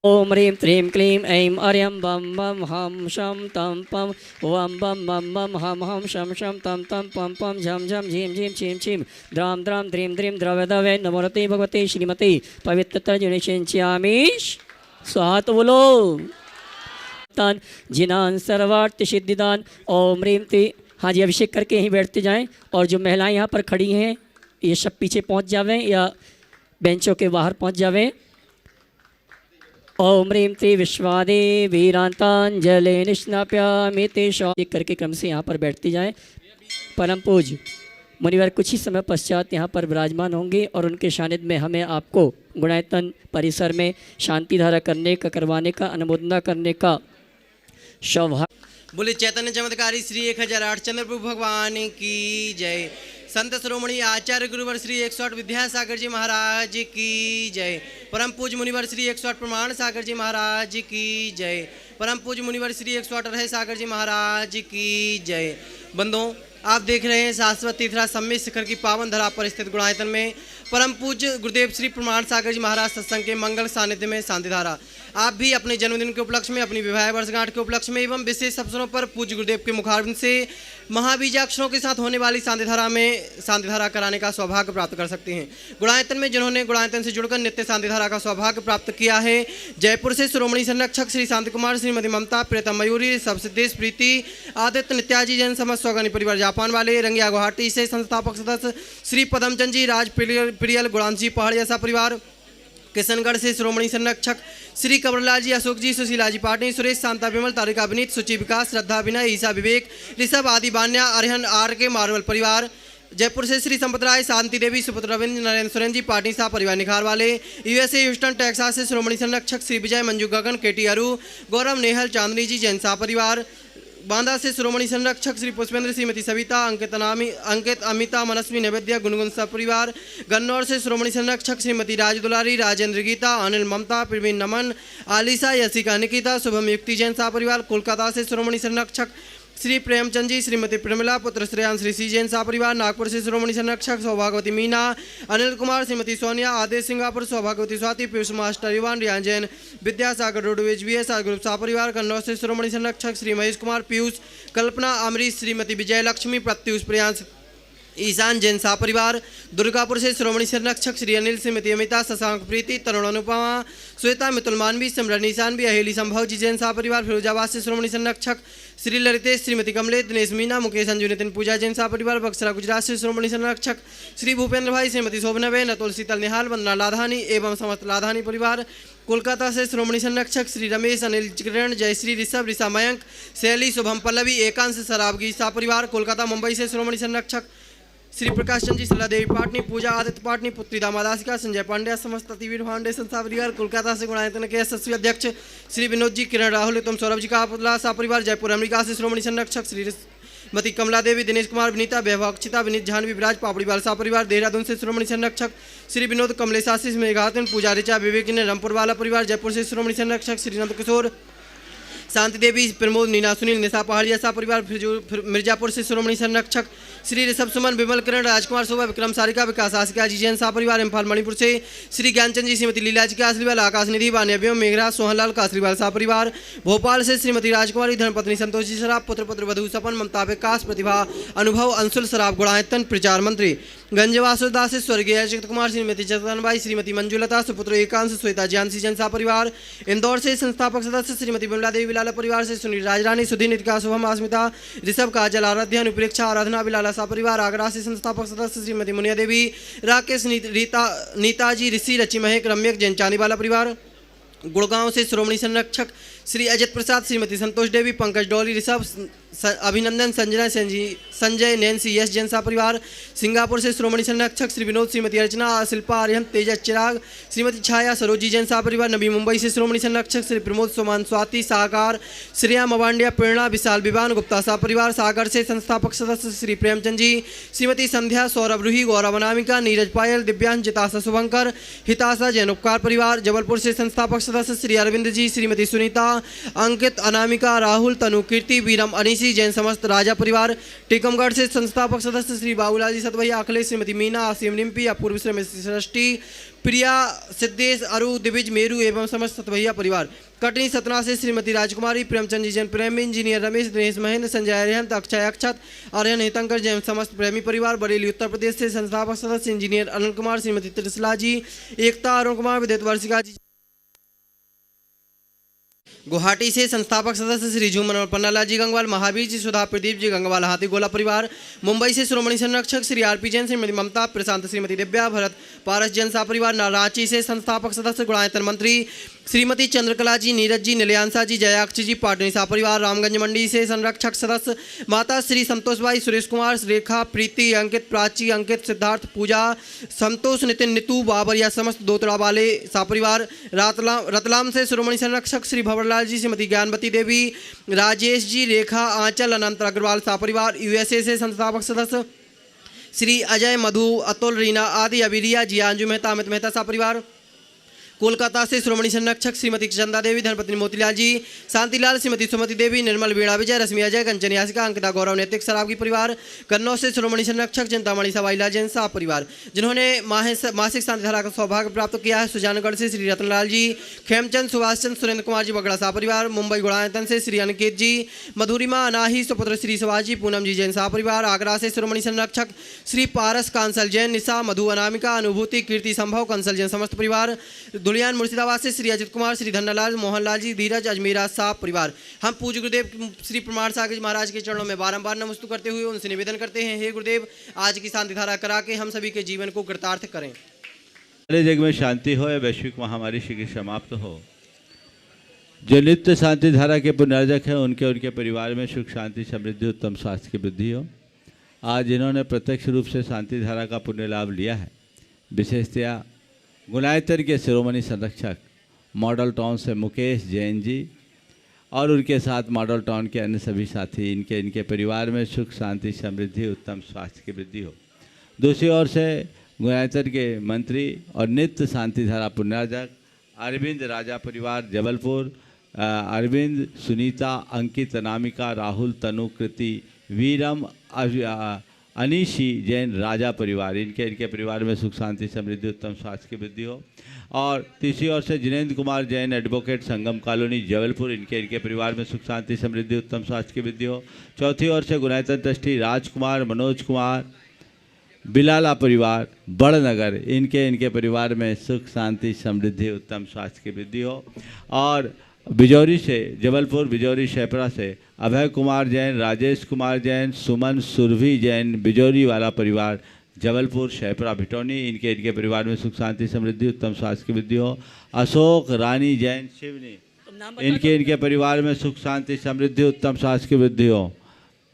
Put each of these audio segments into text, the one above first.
ओम ह्रीं त्रीं क्लीं ऐं अर्यं बम बम हम शम तम पम वम बम बम बम हम शम शम तम तम पम पम झम झम झीं झीं छीं छीं द्रां द्रां द्रीं द्रीं द्रव्य दवे नमोरते भगवते श्रीमती पवित्रतर जुनिशिंच्यामि स्वाहा। तो बोलो तान जिनान सर्वार्थ सिद्धिदान। ओम ह्रीं ती। हाँ जी, अभिषेक करके यहीं बैठते जाएं। और जो महिलाएं यहाँ पर खड़ी हैं ये सब पीछे पहुँच जावें या बेंचों के बाहर पहुँच जावें। ओम ह्रीं त्रि विश्वादे वीरांतांजलि निष्णाप्यामि तेषां करके क्रम से यहाँ पर बैठते जाएं। परम पूज्य मुनिवर कुछ ही समय पश्चात यहाँ पर विराजमान होंगे और उनके सानिध्य में हमें आपको गुणायतन परिसर में शांति धारा करने का, करवाने का, अनुमोदना करने का सौभाग्य। बोले चैतन्य चमत्कारी श्री 1008 चंद्रप्रभु भगवान की जय। संत श्रोमणी आचार्य गुरुवर श्री 108 विद्यासागर जी महाराज की जय। परम पूज्य मुनिवर श्री 108 प्रमाण सागर जी महाराज की जय। परम पूज्य मुनिवर श्री 108 अरहै सागर जी महाराज की जय। बंधुओं, आप देख रहे हैं शाश्वत तीर्थराज सम्मेद शिखर की पावन धरा पर स्थित गुणायतन में परम पूज्य गुरुदेव श्री प्रमाण सागर जी महाराज सत्संग के मंगल सानिध्य में शांति धारा। आप भी अपने जन्मदिन के उपलक्ष्य में, अपनी विवाह वर्षगांठ के उपलक्ष्य में एवं विशेष अवसरों पर पूज्य गुरुदेव के मुखारविंद से महाबीजाक्षरों के साथ होने वाली शांति धारा में शांति धारा कराने का सौभाग्य प्राप्त कर सकते हैं। गुणायतन में जिन्होंने गुणायतन से जुड़कर नित्य शांति धारा का सौभाग्य प्राप्त किया है, जयपुर से श्रोमणी संरक्षक श्री शांति कुमार, श्रीमती ममता, प्रियतम मयूरी, सबसिद्धेश प्रीति, आदित्य नित्याजी जैन समस्त स्वगणी परिवार जापान वाले, रंगिया गुवाहाटी से संस्थापक सदस्य श्री पदमचंद जी, राज प्रियल गुणांशी पहाड़िया सा परिवार, किशनगढ़ से श्रोमणी संरक्षक श्री कंवरलाल जी, अशोक जी, सुशीला जी पाटनी, सुरेश, शांता विमल, तारिका विनीत, सुचि विकास, श्रद्धा विनय, ईसा विवेक, ऋषभ आदि बान्या, अरहन आर के मार्वल परिवार, जयपुर से श्री संपत राय, शांति देवी, सुपुत्र रविंद्र, नरेंद्र सोरेन जी पाटनी साहब परिवार निखार वाले, यूएसए ह्यूस्टन टेक्सास से श्रोमणी संरक्षक श्री विजय, मंजू गगन, केटी अरू, गौरव, नेहल, चांदनी जी, जैन शाह परिवार, बांदा से श्रोमणी संरक्षक श्री पुष्पेंद्र, श्रीमती सविता, अंकित, अमिता, मनस्वी, नैवेद्य, गुनगुन परिवार, गन्नौर से श्रोमणी संरक्षक श्रीमती राज दुलारी, राजेंद्र गीता, अनिल, ममता, प्रवीण, नमन, आलिसा, यशिका, निकिता, शुभम, युक्ति जैन शाह परिवार, कोलकाता से श्रोमणी संरक्षक श्री प्रेमचंद जी, श्रीमती प्रमिला, पुत्र श्रेयान, श्री सी जैन शाह परिवार, नागपुर से श्रोमणी संरक्षक सौभागवती मीना, अनिल कुमार, श्रीमती सोनिया, आदेश सिंगापुर, सौभागवती Swati, Piyush master Yuvan, Riyan Jain, Vidyasagar roadways VS group Shah परिवार, कन्नौज से श्रोमणी संरक्षक श्री महेश कुमार, पीयूष, कल्पना, अमरीश, श्रीमती विजय लक्ष्मी, प्रत्युष, प्रियांश, ईशान जैन शाह परिवार, दुर्गापुर से श्रोमणी संरक्षक श्री अनिल, श्रीमती अमिता, शशांक प्रीति, तरुण, अनुपमा, श्वेता, मितुल, मानवी, सिमरन, ईशानवी, अहेली, संभव जी जैन शाह परिवार, फिरोजाबाद से श्रोमणी संरक्षक श्री ललितेश, श्रीमती कमलेश, दिनेश, मीना, मुकेश, अंजू, नितिन, पूजा जैन शाह परिवार, बक्सरा गुजरात से श्रोमणी संरक्षक श्री भूपेंद्र भाई, श्रीमती शोभनबेन, अतुल, शीतल, निहाल, वंदना लाधानी एवं समस्त लाधानी परिवार, कोलकाता से श्रोमणी संरक्षक श्री रमेश, अनिल, किरण, जयश्री, ऋषभ, ऋषा, मयंक, शैली, शुभम, पल्लवी, एकांश, सराबगी शाह परिवार, कोलकाता, मुंबई से श्रोमणी संरक्षक श्री प्रकाश चंद जी, सला देवी पाटनी, पूजा आदित्य पाटनी, पुत्री दामादासिका, संजय पांड्या, समस्त अतिवीर फाउंडेशन शाह परिवार, कोलकाता से गुणायतन के यशस्वी अध्यक्ष श्री विनोद जी, किरण, राहुल, तुम, सौरभ जी का शाह परिवार, जयपुर अमेरिका से श्रोमणी संरक्षक श्री मती, कमला देवी, दिनेश कुमार, विनीता, वैभव, अक्षिता, विनीत, जानवी, विराज, पापड़ीवाल शाह परिवार, देहरादून से श्रोमणी संरक्षक श्री विनोद, कमलेश, आशीष, मेघातन, पूजा, ऋचा, विवेक, रामपुर वाला परिवार, जयपुर से श्रोमणी संरक्षक श्री नंद किशोर, शांति देवी, प्रमोद, नीना, सुनील, निशा पहाड़िया शाह परिवार, मिर्जापुर से श्रोमणी संरक्षक श्री ऋषभ, सुमन, विमल, किरण, राजकुमार, शोभा, विक्रम, सारिका, विकास, आशिका जी जैन शाह परिवार, इम्फाल मणिपुर से श्री ज्ञानचंद जी, श्रीमती लीला जी, कासरीवाल, आकाश निधि, वान्यव्यम, मेघराज, सोहनलाल, कासरीवाल शाह परिवार, भोपाल से श्रीमती राजकुमारी, धर्मपत्नी संतोष जी सराब, पुत्र वधु सपन, ममता, विकास, प्रतिभा, अनुभव, अंशुल सराब, गुणायतन प्रचार मंत्री, गंजवासुदास से स्वर्गीय अजित कुमार, श्रीमती चतनबाई, श्रीमती मंजुलता, सुपुत्र एकांश, श्वेता, जानसी जैन शाह परिवार, इंदौर से संस्थापक सदस्य श्रीमती विमला देवी, विलाला परिवार से सुनील, राजरानी, सुधीर, नितिका, शुभम, अस्मिता, ऋषभ, काजल, आराध्या, अनुप्रेक्षा, आराधना, विलाला शाह परिवार, आगरा से संस्थापक सदस्य श्रीमती मुनिया देवी, राकेश, नीताजी, ऋषि, रचि, महक, रम्यक जैन चानीवाला परिवार, गुड़गांव से श्रोमणी संरक्षक श्री अजित प्रसाद, श्रीमती संतोष देवी, पंकज डोली, ऋषभ, अभिनंदन, संजय, नैन्सी, यश जैन शाह परिवार, सिंगापुर से श्रोमणी संरक्षक श्री विनोद, श्रीमती अर्चना, शिल्पा, आर्यन, तेजस, चिराग, श्रीमती छाया, सरोजी जैन शाह परिवार, नबी मुंबई से श्रोमणी संरक्षक श्री प्रमोद, सोमान, स्वाति, साकार, श्रेया, मवांडिया, प्रेरणा, विशाल, विवान, गुप्ता शाह परिवार, सागर से संस्थापक सदस्य श्री प्रेमचंद जी, श्रीमती संध्या, सौरभ, रूही, गौरव, अनामिका, नीरज, पायल, दिव्यांश, जिताशा, शुभंकर, हिताशा जैन उपकार परिवार, जबलपुर से संस्थापक सदस्य श्री अरविंद जी, श्रीमती सुनीता, अंकित, अनामिका, राहुल, तनु, कीर्ति, वीरम, अनिशी जैन समस्त राजा परिवार। टीकमगढ़ से संस्थापक सदस्य श्री बाबूलाल जी सतवैया, अखिलेश, श्रीमती मीना, आसिम निम्पी, अपूर्व, श्रीमती सृष्टि, प्रिया, सिद्धेश, अरु, दिविज, मेरू एवं समस्त सतवैया परिवार। कटनी सतना से श्रीमती राजकुमारी, प्रेमचंद जी जैन प्रेमी, इंजीनियर रमेश, दिनेश महेंद्र, संजय अरिहंत, अक्षय अक्षत, आर्यन हितंकर जैन समस्त प्रेमी परिवार। बरेली उत्तर प्रदेश से संस्थापक सदस्य इंजीनियर अनिल कुमार, श्रीमती त्रिशला जी, एकता, अरुण कुमार, विद्युत वर्षिका जी। गुवाहाटी से संस्थापक सदस्य श्री झूमन और पन्नालाल जी गंगवाल, महावीर जी, सुधा, प्रदीप जी गंगवाल, हाथी गोला परिवार। मुंबई से श्रोमणी संरक्षक श्री आरपी जैन, श्रीमती ममता, प्रशांत, श्रीमती दिव्या, भरत, पारस जैन सा परिवार। रांची से संस्थापक सदस्य गुणायतन मंत्री श्रीमती चंद्रकला जी, नीरज जी, निलयांसा जी, जयाक्ष जी, पाटनी सा परिवार। रामगंज मंडी से संरक्षक सदस्य माता श्री संतोष भाई, सुरेश कुमार, रेखा, प्रीति, अंकित, प्राची, अंकित, सिद्धार्थ, पूजा, संतोष, नितिन, नितू, बाबरिया समस्त दोतड़ा वाले सा परिवार। रतलाम से श्रोमणी संरक्षक श्री भंवरलाल जी, श्रीमती ज्ञानवती देवी, राजेश जी, रेखा, आंचल, अनंत अग्रवाल सा परिवार। यूएसए से संस्थापक सदस्य श्री अजय, मधु, अतुल, रीना आदि, अबिरिया, जियांजू मेहता, अमित मेहता सा परिवार। कोलकाता से श्रोमणी संरक्षक श्रीमती चंदा देवी, धनपत्नी मोतीलाल जी, शांतिलाल, श्रीमती सुमति देवी, निर्मल, वीणा विजय, रश्मि अजय, कंचन यासिका, अंकिता, गौरव, नैतिक, शराबगी परिवार। कन्नौज से श्रोमणी संरक्षक चिंतामणि सवाईला जैन सा परिवार, जिन्होंने मासिक शांति धारा का सौभाग्य प्राप्त किया है। सुजानगढ़ से श्री रतनलाल जी, खेमचंद, सुभाष चंद्र, सुरेंद्र कुमार जी बगड़ा सा परिवार। मुंबई गुणायतन से श्री अनिकेत जी, मधुरिमा, अनाही, सुपुत्र श्री सुभाष जी, पूनम जी जैन सा परिवार। आगरा से श्रोमणी संरक्षक श्री पारस कांसल जैन, निशा, मधु, अनामिका, अनुभूति, कीर्ति, संभव, कंसल जैन समस्त परिवार। धुलियान मुर्शिदाबाद से श्री अजित कुमार, श्री धन्नालाल, मोहनलाल जी, धीरज, अजमेरा साहब परिवार। हम पूज्य गुरुदेव श्री प्रमाण सागर जी महाराज के चरणों में बारंबार नमस्तु करते हुए उनसे निवेदन करते हैं, हे गुरुदेव, आज की शांति धारा करा के हम सभी के जीवन को कृतार्थ करें। सारे जग में शांति हो, वैश्विक महामारी शीघ्र समाप्त हो। जो नित्य शांति धारा के पुनर्जक हैं उनके परिवार में सुख, शांति, समृद्धि, उत्तम स्वास्थ्य की वृद्धि हो। आज जिन्होंने प्रत्यक्ष रूप से शांति धारा का पुण्य लाभ लिया है, विशेषतया गुणायतर के शिरोमणि संरक्षक मॉडल टाउन से मुकेश जैन जी और उनके साथ मॉडल टाउन के अन्य सभी साथी, इनके परिवार में सुख, शांति, समृद्धि, उत्तम स्वास्थ्य की वृद्धि हो। दूसरी ओर से गुणायतर के मंत्री और नित्य शांति धारा पुण्यार्जक अरविंद राजा परिवार जबलपुर, अरविंद, सुनीता, अंकित, अनामिका, राहुल, तनु, कृति, वीरम, अनिशी जैन राजा परिवार, इनके परिवार में सुख, शांति, समृद्धि, उत्तम स्वास्थ्य की वृद्धि हो। और तीसरी ओर से जिनेंद्र कुमार जैन एडवोकेट, संगम कॉलोनी जबलपुर, इनके परिवार में सुख, शांति, समृद्धि, उत्तम स्वास्थ्य की वृद्धि हो। चौथी ओर से गुणायतन ट्रस्टी राजकुमार, मनोज कुमार, बिलाला परिवार बड़नगर, इनके परिवार में सुख, शांति, समृद्धि, उत्तम स्वास्थ्य की वृद्धि हो। और बिजौरी से जबलपुर, बिजौरी शेपरा से अभय कुमार जैन, राजेश कुमार जैन, सुमन, सुरभि जैन, बिजौरी वाला परिवार जबलपुर, शेपरा, भिटौनी, इनके परिवार में सुख, शांति, समृद्धि, उत्तम स्वास्थ्य की वृद्धि हो। अशोक रानी जैन शिवनी, इनके परिवार में सुख, शांति, समृद्धि, उत्तम स्वास्थ्य की वृद्धि हो।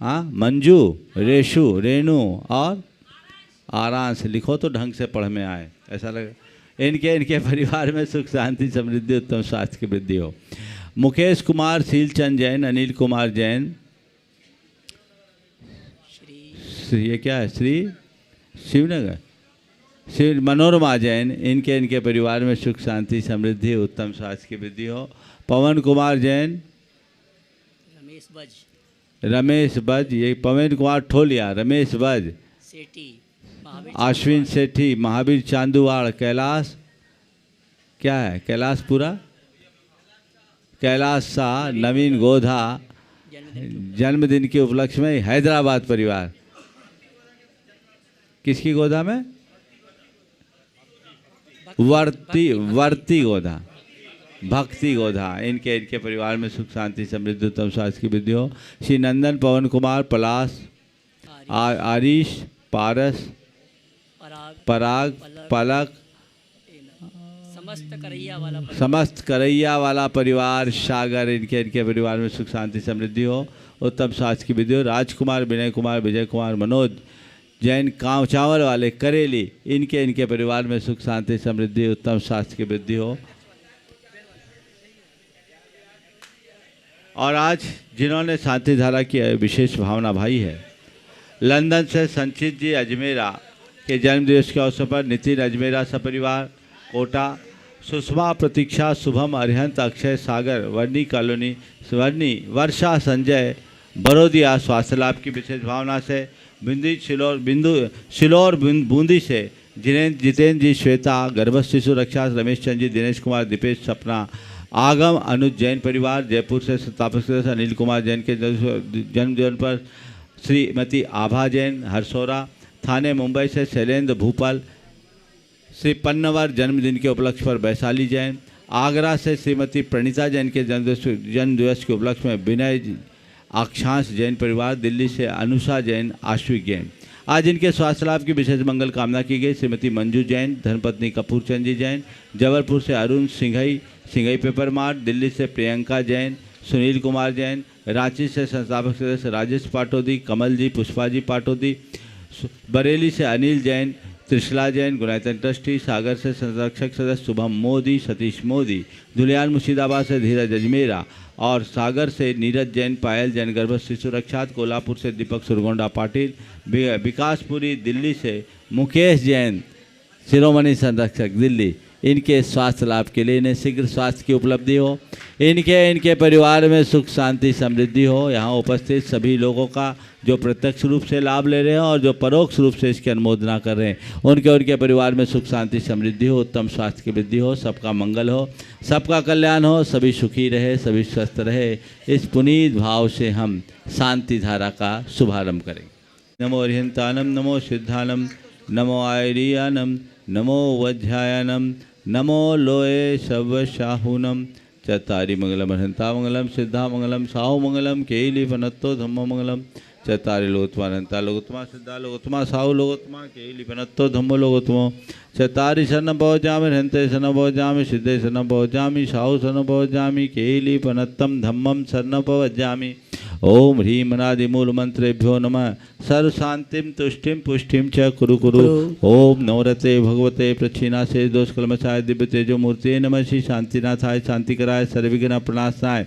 हाँ, मंजू, रेशु, रेणु और आरांश, लिखो तो ढंग से पढ़ में आए, ऐसा लगे। इनके परिवार में सुख, शांति, समृद्धि, उत्तम स्वास्थ्य की वृद्धि हो। मुकेश कुमार, शीलचंद जैन, अनिल कुमार जैन, श्री ये क्या है, श्री शिवनगर, श्री मनोरमा जैन, इनके परिवार में सुख, शांति, समृद्धि, उत्तम स्वास्थ्य की वृद्धि हो। पवन कुमार जैन, रमेश बज, ये पवन कुमार ठोलिया, रमेश बज, अश्विन सेठी, महावीर चांदुवाड़, कैलाश, क्या है, कैलाशपुरा, कैलाश शाह, नवीन गोधा, जन्मदिन के उपलक्ष्य में हैदराबाद परिवार, किसकी गोधा में, वर्ती गोधा, भक्ति गोधा, इनके परिवार में सुख, शांति, समृद्धि, उत्तम स्वास्थ्य की वृद्धि हो। श्री नंदन, पवन कुमार, पलाश, आरीश, पारस, पराग, पलक, समस्त करैया वाला परिवार, सागर, इनके परिवार में सुख, शांति, समृद्धि हो, उत्तम स्वास्थ्य की वृद्धि हो। राजकुमार, विनय कुमार, विजय कुमार, मनोज जैन चावल वाले करेली, इनके परिवार में सुख, शांति, समृद्धि, उत्तम स्वास्थ्य की वृद्धि हो। और आज जिन्होंने शांति धारा की विशेष भावना भाई है, लंदन से संचित जी अजमेरा के जन्मदिवस के अवसर पर नितिन अजमेरा सपरिवार, कोटा, सुषमा प्रतीक्षा शुभम अरिहंत अक्षय सागर वर्णी कॉलोनी वर्णी वर्षा संजय बरोदिया स्वास्थ्य लाभ की विशेष भावना से शिलोर बूंदी से जितेंद्र जी श्वेता गर्भस्थ शिशु रक्षा रमेश चंद जी दिनेश कुमार दीपेश सपना आगम अनुज जैन परिवार जयपुर से संस्थापक सदस्य अनिल कुमार जैन के जन्मदिन पर श्रीमती आभा जैन हरसोरा थाने मुंबई से शैलेंद्र भूपाल श्री पन्नवर जन्मदिन के उपलक्ष्य पर वैशाली जैन आगरा से श्रीमती प्रणीता जैन के जन्मदिवस के उपलक्ष्य में विनय अक्षांश जैन परिवार दिल्ली से अनुषा जैन आश्विक जैन आज इनके स्वास्थ्य लाभ की विशेष मंगल कामना की गई। श्रीमती मंजू जैन धर्मपत्नी कपूर चंद जी जैन जबलपुर से अरुण सिंघई पेपर मार्ट दिल्ली से प्रियंका जैन सुनील कुमार जैन रांची से संस्थापक सदस्य राजेश पाटोदी कमल जी पुष्पा जी पाटोदी बरेली से अनिल जैन त्रिशला जैन गुणायतन ट्रस्टी सागर से संरक्षक सदस्य शुभम मोदी सतीश मोदी धुलियान मुर्शिदाबाद से धीरज अजमेरा और सागर से नीरज जैन पायल जैन गर्भस्थ शिशु रक्षात कोल्हापुर से दीपक सुरगोंडा पाटिल विकासपुरी दिल्ली से मुकेश जैन शिरोमणि संरक्षक दिल्ली इनके स्वास्थ्य लाभ के लिए इन्हें शीघ्र स्वास्थ्य की उपलब्धि हो इनके परिवार में सुख शांति समृद्धि हो। यहाँ उपस्थित सभी लोगों का जो प्रत्यक्ष रूप से लाभ ले रहे हैं और जो परोक्ष रूप से इसकी अनुमोदना कर रहे हैं उनके परिवार में सुख शांति समृद्धि हो उत्तम स्वास्थ्य की वृद्धि हो सबका मंगल हो सबका कल्याण हो सभी सुखी रहे सभी स्वस्थ रहे। इस पुनीत भाव से हम शांति धारा का शुभारंभ करेंगे। नमो अरिहंतानम नमो सिद्धानम नमो आयरियानम नमो वज्रायनम नमो लोए शवशाहूनम चतारी मंगलम अनंता मंगलम सिद्धा मंगलम साहु मंगलम केली फनत्तो धम्म मंगलम चतारी लोगोत्मा अनंता लोगोत्मा सिद्धा लोगोत्मा साहु लोगोत्मा केली फनत्तो धम्म लोगोत्मो चतारी सन भवजामि हंते सन भवजामि सिद्धे सन भवजामि साहु सन भवजामि केली फनत्तम धम्मम शरण भवजामि। ओम ह्रीम अनादि मूल मंत्रेभ्यो नमः सर्व शांतिम तुष्टिम पुष्टिम च कुरु कुरु। ओम नवरते भगवते प्रक्षिणाशे दोष कलमशाय दिव्य तेजो मूर्ति नमः श्री शांतिनाथाय शांति कराय सर्वविघ्न प्रणाशाय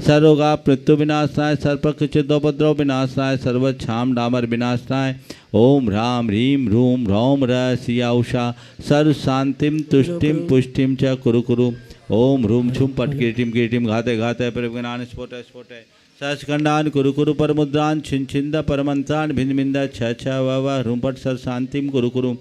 सर्वगा मृत्यु विनाशाय सर्वप्रक चिदोपद्रव विनाशाय सर्वक्षाम डामर विनाशाय। ओम ह्राम ह्रीम ह्रूम ह्रौम र सिया उषा सर्व शांतिम तुष्टिम पुष्टिम च कुरु कुरु। ओम ह्रूम छुम पट कीर्तिम कीर्तिम घाते घाते परिविज्ञान स्फोट स्फोटे सहस्कंडान कुरु कुरु परमुद्रान छिंद परमंत्रान भिन्न भिंद छ व ह्रूपट सर शांतिम कुरु कुरु।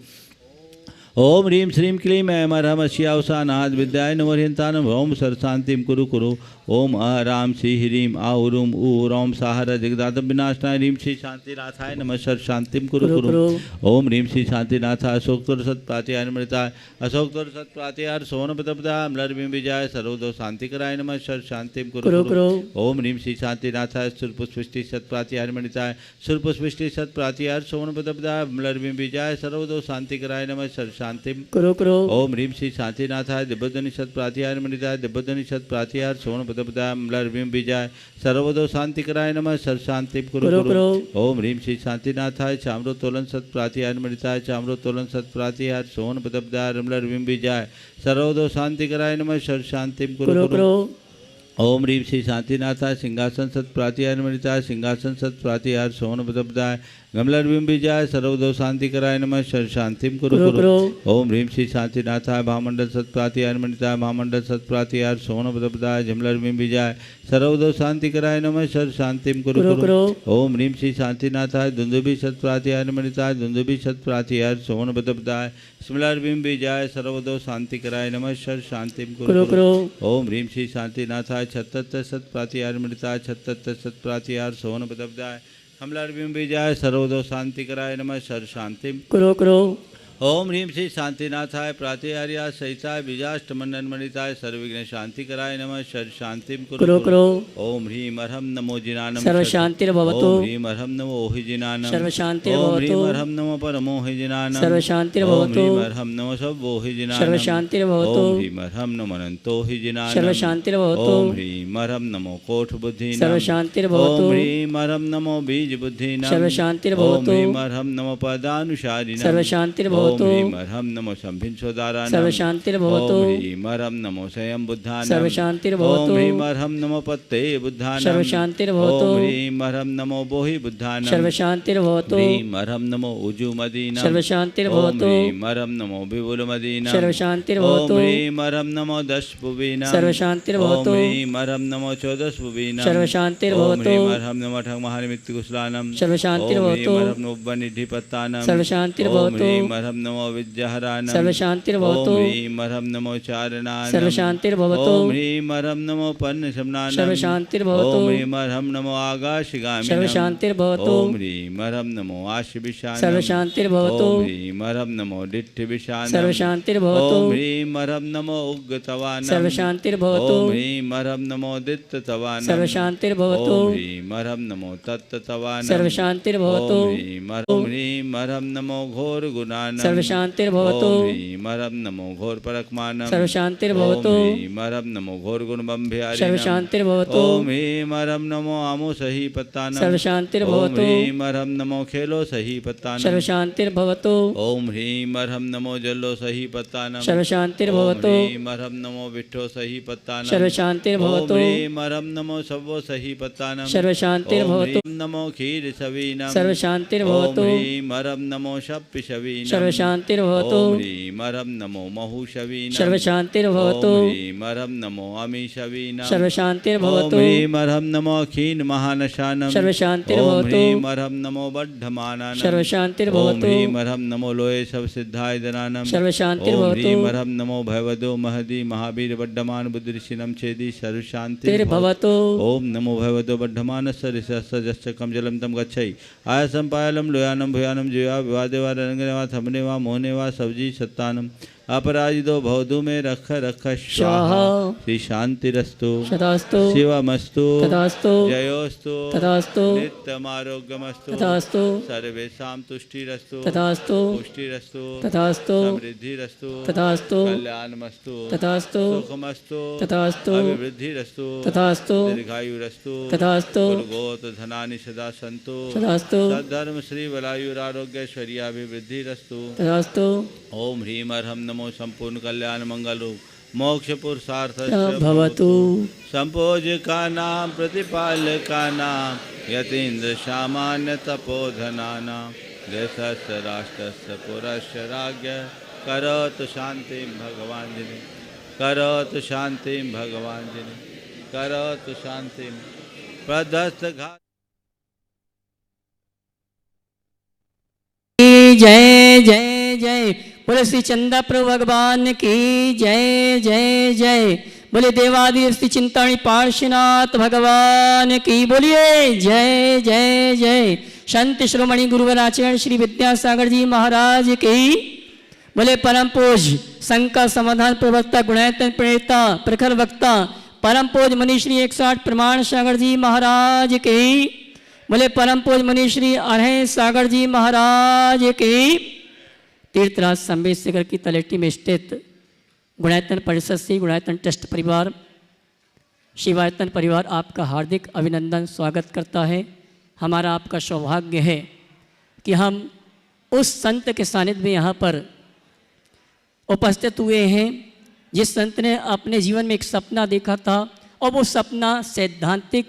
ओम ह्रीम श्रीम क्लीम ऐम अरहम शियाउषा नाद विद्याय नमोरियंतानम ओम सर शांतिम कुरु कुरु। ओम अराम श्री ह्रीम आहुरूम ऊम साहर जगदादम विनाशनाय ह्रीम श्री शांतिनाथाय नमः सर शांतिम कुरु कुरु। ओम ह्रीम श्री शांतिनाथाय अशोकतोर सत प्रातिहार मृताय अशोकतोर सत प्रातिहार सोन पदपदाय मलरबिम विजय सर्वदो शांति कराय नमः सर शांतिम कुरु कुरु। ओम ह्रीम श्री शांतिनाथाय सुरपुष्पृष्टि सत प्रातिहार मृताय सुरपुष्पृष्टि सत प्रातिहार सोन पदपदाय मलरबिम विजय सर्वदो शांति कराय नमः सर शांतिम कुरु कुरु। ओम ह्रीम श्री शांतिनाथाय दिव्यध्वनि सत प्रातिहार मृताय दिव्यध्वनि सत प्रातिहार सोन मलरबिम विजय सर्वदो शांति कराय नमः सर शांति कुरु कुरु। ओम ह्रीम श्री शांतिनाथाय चाम्रोत्तोलन सत प्रातिहार मृताय चाम्रोत्तोलन सत प्रातिहार सोन पदपदार मलरबिम विजय सर्वदो शांति कराय नमः सर शांति कुरु कुरु। ओम ह्रीम श्री शांतिनाथाय सिंहासन सत प्रातिहार मृताय सिंहासन सत प्रातिहार सोन पदपदाय गमलरबिम विजय सर्वदो शांति कराय नमः सर शांतिम कुरु कुरु। ओम ह्रीम श्री शांतिनाथाय महामंडल सत प्रातिहार मृताय महामंडल सत प्रातिहार सोन पदपदाय जमलरबिम विजय सर्वदो शांति कराय नमः सर शांतिम कुरु कुरु। ओम ह्रीम श्री शांतिनाथाय दुंदुभि सत प्रातिहार मृताय दुंदुभि सत प्रातिहार सोन पदपदाय स्मलरबिम विजय सर्वदो शांति कराय नमः सर शांतिम कुरु कुरु। ओम ह्रीम श्री शांतिनाथाय छत्तर सत प्रातिहार मृताय छत्तर सत प्रातिहार सोन पदपदाय कमलरबिम विजय सर्वदो शांति कराय नमः सर शांतिम कुरु कुरु। ओम ह्रीम श्री शांतिनाथाय प्रातिहार्या सहिताय बीजाष्ट मंडन मणिताय सर्वविघ्न शांति कराय नमः सर शांतिम कुरु कुरु। ओम ह्रीम अरहम नमो जिनानम सर्व शांतिर भवतु। ओम ह्रीम अरहम नमो ओहि जिनानम सर्व शांतिर ओम ह्रीम भवतु। अरहम नमो परमो हि जिनानम सर्व शांतिर ओम भवतु। ह्रीम अरहम नमो सबो हि जिनानम सर्व शांतिर भवतु। ओम ह्रीम अरहम नमो अनंतो हि जिनानम सर्व शांतिर भवतु। ओम ह्रीम अरहम नमो कोठ बुद्धि सर्व शांतिर भवतु। ओम ह्रीम अरहम नमो बीज बुद्धि सर्व शांतिर ओम भवतु। ह्रीम अरहम नमो पदानुसारिणम सर्व शांतिर भवतु। भवतु ओम ह्रीं अर्हं नमो शम्भिंशोदाराणां सर्वशान्तिर्भवतु ओम ह्रीं अर्हं नमो स्वयं बुद्धानां सर्वशान्तिर्भवतु ओम ह्रीं अर्हं नमो पत्ते बुद्धानां सर्वशान्तिर्भवतु ओम ह्रीं अर्हं नमो बोहि बुद्धानां सर्वशान्तिर्भवतु ह्रीं अर्हं नमो उजुमदीनां सर्वशान्तिर्भवतु ओम ह्रीं अर्हं नमो विपुलमदीनां सर्वशान्तिर्भवतु ओम ह्रीं अर्हं नमो दशभुवीनां सर्वशान्तिर्भवतु ओम ह्रीं अर्हं नमो चौदशभुवीनां सर्वशान्तिर्भवतु ओम ह्रीं अर्हं नमो ठगमहानिमित्तकुशलानां सर्वशान्तिर्भवतु ओम ह्रीं अर्हं नमो उपनिधिपत्तानां सर्वशान्तिर्भवतु ओम ह्रीं अर्हं नमो विद्याहराणां सर्वशान्तिर्भवतु ओम ह्रीं अर्हं नमो चारणानां सर्वशान्तिर्भवतु ओम ह्रीं अर्हं नमो पन्नशमनानां सर्वशान्तिर्भवतु ओम ह्रीं अर्हं नमो आकाशगामिनां सर्वशान्तिर्भवतु ओम ह्रीं अर्हं नमो आशिविशानां सर्वशान्तिर्भवतु ओम ह्रीं अर्हं नमो दिट्ठिविशानां सर्वशान्तिर्भवतु ओम ह्रीं अर्हं नमो उग्गतवानां सर्वशान्तिर्भवतु ओम ह्रीं अर्हं नमो दित्ततवानां सर्वशान्तिर्भवतु ओम ह्रीं अर्हं नमो तत्ततवानां सर्वशान्तिर्भवतु ओम ह्रीं अर्हं नमो घोरगुणानां सर्वशान्तिर्भवतु ओम ह्रीं अर्हं नमो घोरपरक्मानां सर्वशान्तिर्भवतु ओम ह्रीं अर्हं नमो घोरगुणबम्भयारिणां सर्वशान्तिर्भवतु ओम ह्रीं अर्हं नमो आमोसहीपत्तानां सर्वशान्तिर्भवतु ओम ह्रीं अर्हं नमो खेलोसहीपत्तानां सर्वशान्तिर्भवतु ओम ह्रीं अर्हं नमो जल्लोसहीपत्तानां सर्वशान्तिर्भवतु ओम ह्रीं अर्हं नमो विट्ठोसहीपत्तानां सर्वशान्तिर्भवतु ओम ह्रीं अर्हं नमो सव्वोसहीपत्तानां सर्वशान्तिर्भवतु ओम ह्रीं नमो क्षीरसवीनां सर्वशान्तिर्भवतु ओम ह्रीं अर्हं नमो शप्पिशवीनां सर्वशान्तिर्भवतु ओम ह्रीं अर्हं नमो महूशवीनां सर्वशान्तिर्भवतु ओम ह्रीं अर्हं नमो अमीशवीनां सर्वशान्तिर्भवतु ओम ह्रीं अर्हं नमो क्षीणमहानशानां सर्वशान्तिर्भवतु ओम ह्रीं अर्हं नमो बद्धमानानां सर्वशान्तिर्भवतु ओम ह्रीं अर्हं नमो लोये सबसिद्धायदनानां ओम सर्वशान्तिर्भवतु ह्रीं अर्हं नमो भयवदो महदी महावीर बड्डमान बुद्धिऋषिणं छेदी सर्वशान्तिर्भवतु तिर्भवतु ओम नमो भगवतो बद्धमानस्य ऋषस्य कम जलम तम गच्छै आयसम पायलम लोयानम भुयानम जीवा विवादेवा रंगनेवा थमनेवा मोहनेवा सब्जी सत्तानम अपराजितो भवधु में रख रख स्वाहा श्री शांतिरस्तु तथास्तु शिवमस्तु तथास्तु जयोस्तु तथास्तु नित्यमारोग्यमस्तु तथास्तु सर्वेषां तुष्टिरस्तु तथास्तु पुष्टिरस्तु तथास्तु समृद्धिरस्तु तथास्तु कल्याणमस्तु तथास्तु सुखमस्तु तथास्तु अभिवृद्धिरस्तु तथास्तु दीर्घायुरस्तु तथास्तु गोत धनानि सदा सन्तु तथास्तु सद्धर्म श्री बलायुरारोग्यैश्वर्याभिवृद्धिरस्तु तथास्तु ओम ह्रीं अर्हं नमो संपूर्ण कल्याण मंगल मोक्ष पुरुषार्थ भवतु संपोजकानां प्रतिपालकानां यतीन्द्र सामान्य तपोधनानां देशस्य राष्ट्रस्य पुरस्य राज्ञ करोतु शान्तिं भगवान् जिने करोतु शान्तिं भगवान् जिने करोतु शान्तिं प्रदस्त घात जय जय जय बोले श्री चंदा प्रभु भगवान की जय जय जय बोले देवादिदेव श्री चिंतामणि पार्श्वनाथ भगवान की बोलिए जय जय जय संत शिरोमणि गुरुवर आचार्य श्री विद्यासागर जी महाराज की बोले परम पूज्य शंकर समाधान प्रवक्ता गुणायतन प्रणेता प्रखर वक्ता परम पूज्य मनीष श्री 108 प्रमाण सागर जी महाराज की बोले परम पूज्य मनीष श्री अरहं सागर जी महाराज की तीर्थराज संबेशकर की तलेटी में स्थित गुणायतन परिषद से गुणायतन ट्रस्ट परिवार शिवायतन परिवार आपका हार्दिक अभिनंदन स्वागत करता है। हमारा आपका सौभाग्य है कि हम उस संत के सानिध्य में यहाँ पर उपस्थित हुए हैं जिस संत ने अपने जीवन में एक सपना देखा था और वो सपना सैद्धांतिक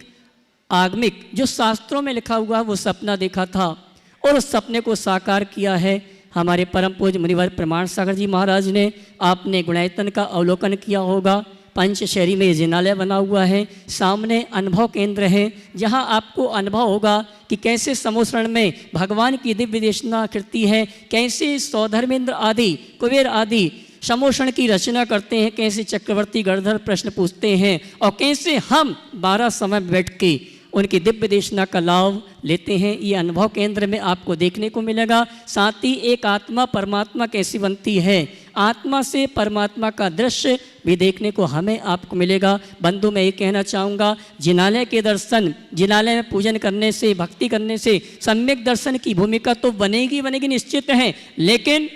आगमिक जो शास्त्रों में लिखा हुआ वो सपना देखा था और उस सपने को साकार किया है हमारे परम पूज्य मुनिवर प्रमाण सागर जी महाराज ने। आपने गुणायतन का अवलोकन किया होगा, पंच शहरी में जिनालय बना हुआ है, सामने अनुभव केंद्र है जहां आपको अनुभव होगा कि कैसे समोसरण में भगवान की दिव्य देशना करती है, कैसे सौधर्मेंद्र आदि कुबेर आदि समोषण की रचना करते हैं, कैसे चक्रवर्ती गणधर प्रश्न पूछते हैं और कैसे हम 12 समय बैठ के उनकी दिव्य देशना का लाभ लेते हैं। ये अनुभव केंद्र में आपको देखने को मिलेगा। साथ ही एक आत्मा परमात्मा कैसी बनती है, आत्मा से परमात्मा का दृश्य भी देखने को हमें आपको मिलेगा। बंधु मैं ये कहना चाहूँगा, जिनालय के दर्शन, जिनालय में पूजन करने से, भक्ति करने से सम्यक दर्शन की भूमिका तो बनेगी बनेगी निश्चित है, लेकिन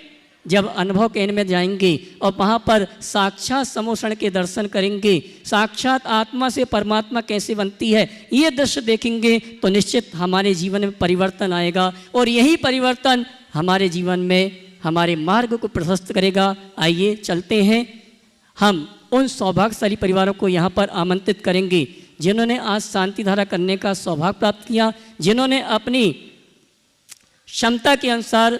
जब अनुभव केंद्र में जाएंगे और वहाँ पर साक्षात समोषण के दर्शन करेंगे, साक्षात आत्मा से परमात्मा कैसे बनती है ये दृश्य देखेंगे तो निश्चित हमारे जीवन में परिवर्तन आएगा और यही परिवर्तन हमारे जीवन में हमारे मार्ग को प्रशस्त करेगा। आइए चलते हैं, हम उन सौभाग्यशाली परिवारों को यहाँ पर आमंत्रित करेंगे जिन्होंने आज शांति धारा करने का सौभाग्य प्राप्त किया, जिन्होंने अपनी क्षमता के अनुसार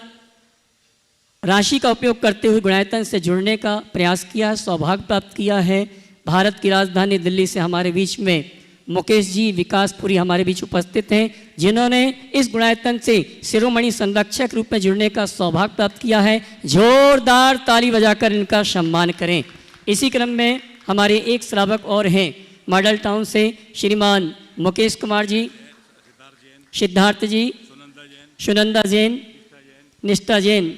राशि का उपयोग करते हुए गुणायतन से जुड़ने का प्रयास किया, सौभाग्य प्राप्त किया है। भारत की राजधानी दिल्ली से हमारे बीच में मुकेश जी विकासपुरी हमारे बीच उपस्थित हैं, जिन्होंने इस गुणायतन से शिरोमणि संरक्षक रूप में जुड़ने का सौभाग्य प्राप्त किया है। जोरदार ताली बजाकर इनका सम्मान करें। इसी क्रम में हमारे एक श्रावक और हैं मॉडल टाउन से, श्रीमान मुकेश कुमार जी, सिद्धार्थ जी, सुनंदा जैन, निष्ठा जैन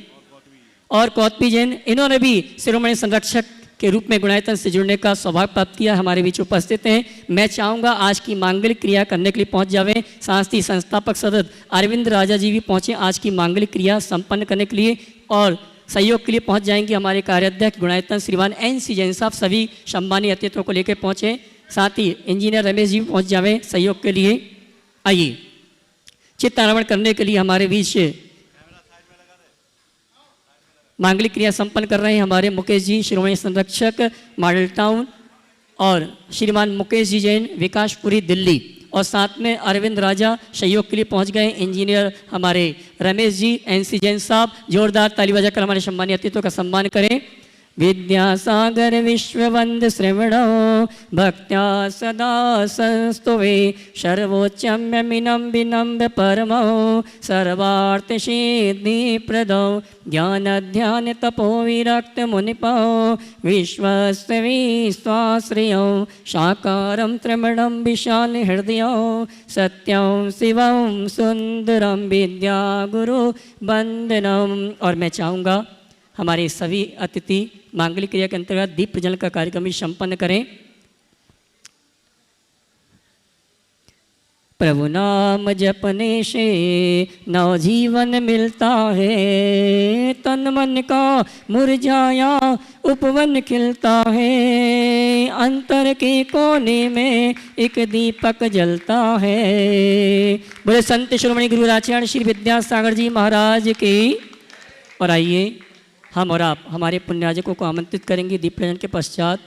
और कौतमी जैन, इन्होंने भी शिरोमणि संरक्षक के रूप में गुणायतन से जुड़ने का सौभाग्य प्राप्त किया, हमारे बीच उपस्थित हैं। मैं चाहूँगा आज की मांगलिक क्रिया करने के लिए पहुँच जावें। साथ ही संस्थापक सदस्य अरविंद राजा जी भी पहुँचे आज की मांगलिक क्रिया संपन्न करने के लिए, और सहयोग के लिए पहुँच जाएंगे हमारे कार्याध्यक्ष गुणायतन श्रीमान NC जैन साहब। सभी सम्मानीय अतिथियों को लेकर पहुँचे। साथ ही इंजीनियर रमेश जी भी पहुँच जावें सहयोग के लिए। आइए चित्तारोहण करने के लिए हमारे बीच मांगलिक क्रिया संपन्न कर रहे हैं हमारे मुकेश जी शिरोमणि संरक्षक मॉडल टाउन, और श्रीमान मुकेश जी जैन विकासपुरी दिल्ली, और साथ में अरविंद राजा सहयोग के लिए पहुंच गए इंजीनियर हमारे रमेश जी NC जैन साहब। जोरदार ताली बजाकर हमारे सम्मानीय अतिथियों का सम्मान करें। विद्यासागर विश्ववंद श्रवणो भक्त्या सदा संस्तुवे सर्वोच्चम्यमिनं विनम्र परमो सर्वार्थ सिद्धिप्रदो ज्ञान ध्यान तपो विरक्त मुनिपो विश्वस्य विश्वाश्रयो साकारं त्रिमणं विशाल हृदयो सत्यं शिवं सुंदरं विद्या गुरु वंदनम। और मैं चाहूँगा हमारे सभी अतिथि मांगलिक क्रिया के अंतर्गत दीप प्रज्वलन का कार्यक्रम भी संपन्न करें। प्रभु नाम जपने से नवजीवन मिलता है, तन मन का मुरझाया उपवन खिलता है, अंतर के कोने में एक दीपक जलता है। बोले संत शिरोमणि गुरु आचार्य श्री विद्यासागर जी महाराज की। और आइए हम और आप हमारे पुण्यार्जकों को आमंत्रित करेंगे दीप प्रज्वलन के पश्चात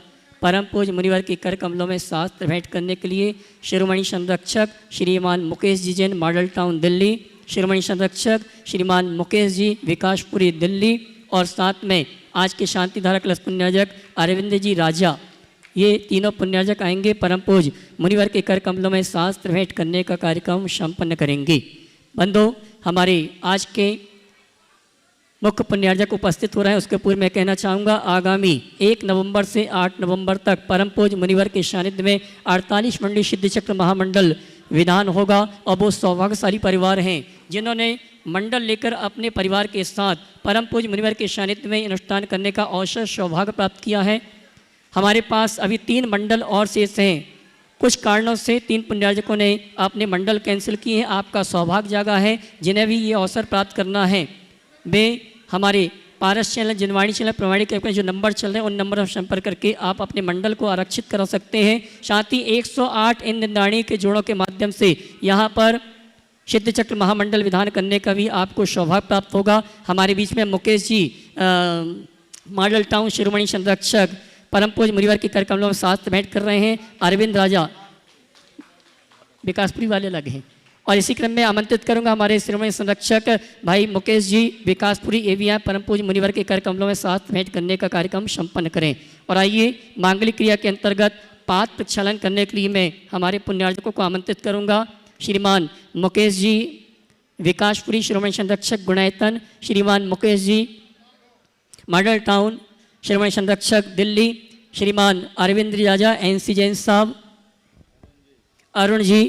परम पूज्य मुनिवर के कर कमलों में शास्त्र भेंट करने के लिए। शिरोमणि संरक्षक श्रीमान मुकेश जी जैन मॉडल टाउन दिल्ली, शिरोमणि संरक्षक श्रीमान मुकेश जी विकासपुरी दिल्ली, और साथ में आज के शांति धारा क्लस पुण्यार्जक अरविंद जी राजा, ये तीनों पुण्यार्जक आएंगे परम पूज्य मुनिवर के कर कमलों में शास्त्र भेंट करने का कार्यक्रम संपन्न करेंगे। बंधु, हमारे आज के मुख्य पुण्यार्जक उपस्थित हो रहे हैं, उसके पूर्व मैं कहना चाहूँगा आगामी 1 नवंबर से 8 नवंबर तक परम पूज्य मुनिवर के सानिध्य में 48 मंडली सिद्ध चक्र महामंडल विधान होगा। और वो सौभाग्यशाली परिवार हैं जिन्होंने मंडल लेकर अपने परिवार के साथ परम पूज्य मुनिवर के सानिध्य में अनुष्ठान करने का अवसर सौभाग्य प्राप्त किया है। हमारे पास अभी 3 मंडल और शेष हैं। कुछ कारणों से 3 पुण्यार्जकों ने अपने मंडल कैंसिल किए हैं। आपका सौभाग्य जागा है जिन्हें भी ये अवसर प्राप्त करना है, वे हमारे पारस चैनल जिनवाणी चैनल प्रमाणिक के जो नंबर चल रहे हैं उन नंबर पर संपर्क करके आप अपने मंडल को आरक्षित करा सकते हैं। साथ ही 108 इन निंदाणी के जोड़ों के माध्यम से यहाँ पर सिद्ध चक्र महामंडल विधान करने का भी आपको सौभाग्य प्राप्त होगा। हमारे बीच में मुकेश जी मॉडल टाउन शिरोमणि संरक्षक परम पूज्य मुनिवर के कर कमलों में शास्त्र भेंट कर रहे हैं। अरविंद राजा विकासपुरी वाले लगे हैं। और इसी क्रम में आमंत्रित करूंगा हमारे शिरोमणि संरक्षक भाई मुकेश जी विकासपुरी एवीआई परम पूज्य मुनिवर के कर कमलों में शास्त्र भेंट करने का कार्यक्रम संपन्न करें। और आइए मांगलिक क्रिया के अंतर्गत पात्र प्रक्षालन करने के लिए मैं हमारे पुण्यार्जकों को आमंत्रित करूंगा। श्रीमान मुकेश जी विकासपुरी शिरोमणि संरक्षक गुणायतन, श्रीमान मुकेश जी मॉडल टाउन शिरोमणि संरक्षक दिल्ली, श्रीमान अरविंद राजा NC जैन साहब, अरुण जी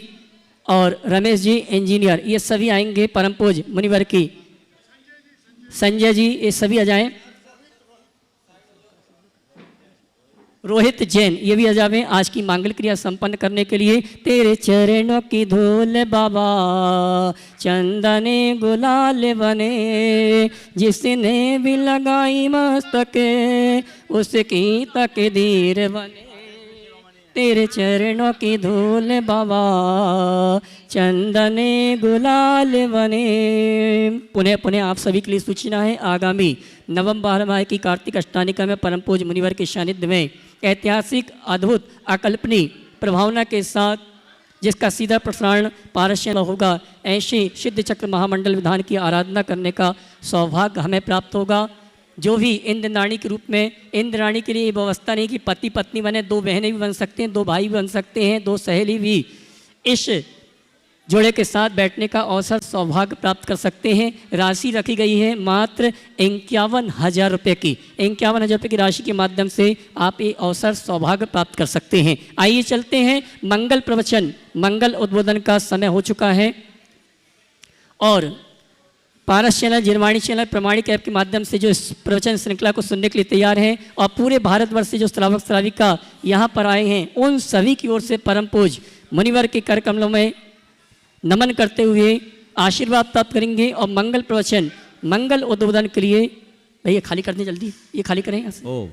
और रमेश जी इंजीनियर, ये सभी आएंगे परम पूज्य मुनिवर की। संजय जी ये सभी आ जाएं। रोहित जैन ये भी आ जावें आज की मांगल क्रिया संपन्न करने के लिए। तेरे चरणों की धूल बाबा चंदने गुलाल बने, जिसने भी लगाई मस्तके उसकी तकदीर बने। तेरे चरणों की धूल बाबा चंदने गुलाल बने। पुनः पुनः आप सभी के लिए सूचना है, आगामी नवंबर माह की कार्तिक अष्टानिका में परम पूज्य मुनिवर के सानिध्य में ऐतिहासिक अद्भुत अकल्पनीय प्रभावना के साथ जिसका सीधा प्रसारण पारस्य में होगा, ऐसे सिद्ध चक्र महामंडल विधान की आराधना करने का सौभाग्य हमें प्राप्त होगा। जो भी इंद्राणी के रूप में, इंद्राणी के लिए ये व्यवस्था नहीं कि पति पत्नी बने, दो बहनें भी बन सकते हैं, दो भाई भी बन सकते हैं, दो सहेली भी इस जोड़े के साथ बैठने का अवसर सौभाग्य प्राप्त कर सकते हैं। राशि रखी गई है मात्र 51,000 रुपये की। 51,000 रुपये की राशि के माध्यम से आप ये अवसर सौभाग्य प्राप्त कर सकते हैं। आइए चलते हैं, मंगल प्रवचन, मंगल उद्बोधन का समय हो चुका है और पारस चैनल, जिरवाणी चैनल, प्रमाणिक ऐप के माध्यम से जो इस प्रवचन श्रृंखला को सुनने के लिए तैयार हैं और पूरे भारतवर्ष से जो श्रावक श्राविका यहाँ पर आए हैं, उन सभी की ओर से परम पूज्य मुनिवर के कर कमलों में नमन करते हुए आशीर्वाद प्राप्त करेंगे। और मंगल प्रवचन, मंगल उद्बोधन के लिए भैया खाली कर दें जल्दी, ये खाली करें यहाँ से। ओ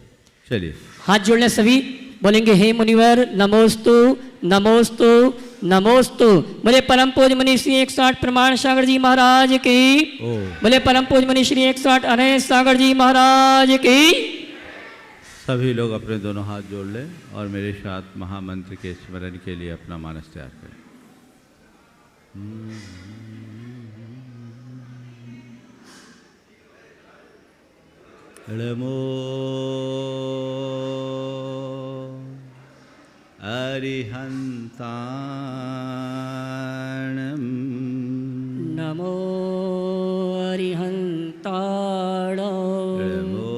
चलिए, हाथ जोड़ने सभी बोलेंगे, हे मुनिवर नमोस्तु नमोस्तु नमोस्तु। बोले परम पूज्य मुनि श्री 108 प्रमाण सागर जी महाराज की। बोले परम पूज्य मुनि श्री 108 अनंत सागर जी महाराज की। सभी लोग अपने दोनों हाथ जोड़ लें और मेरे साथ महामंत्र के स्मरण के लिए अपना मानस तैयार करें। नमो अरिहन्ताणं नमो अरिहन्ताणं नमो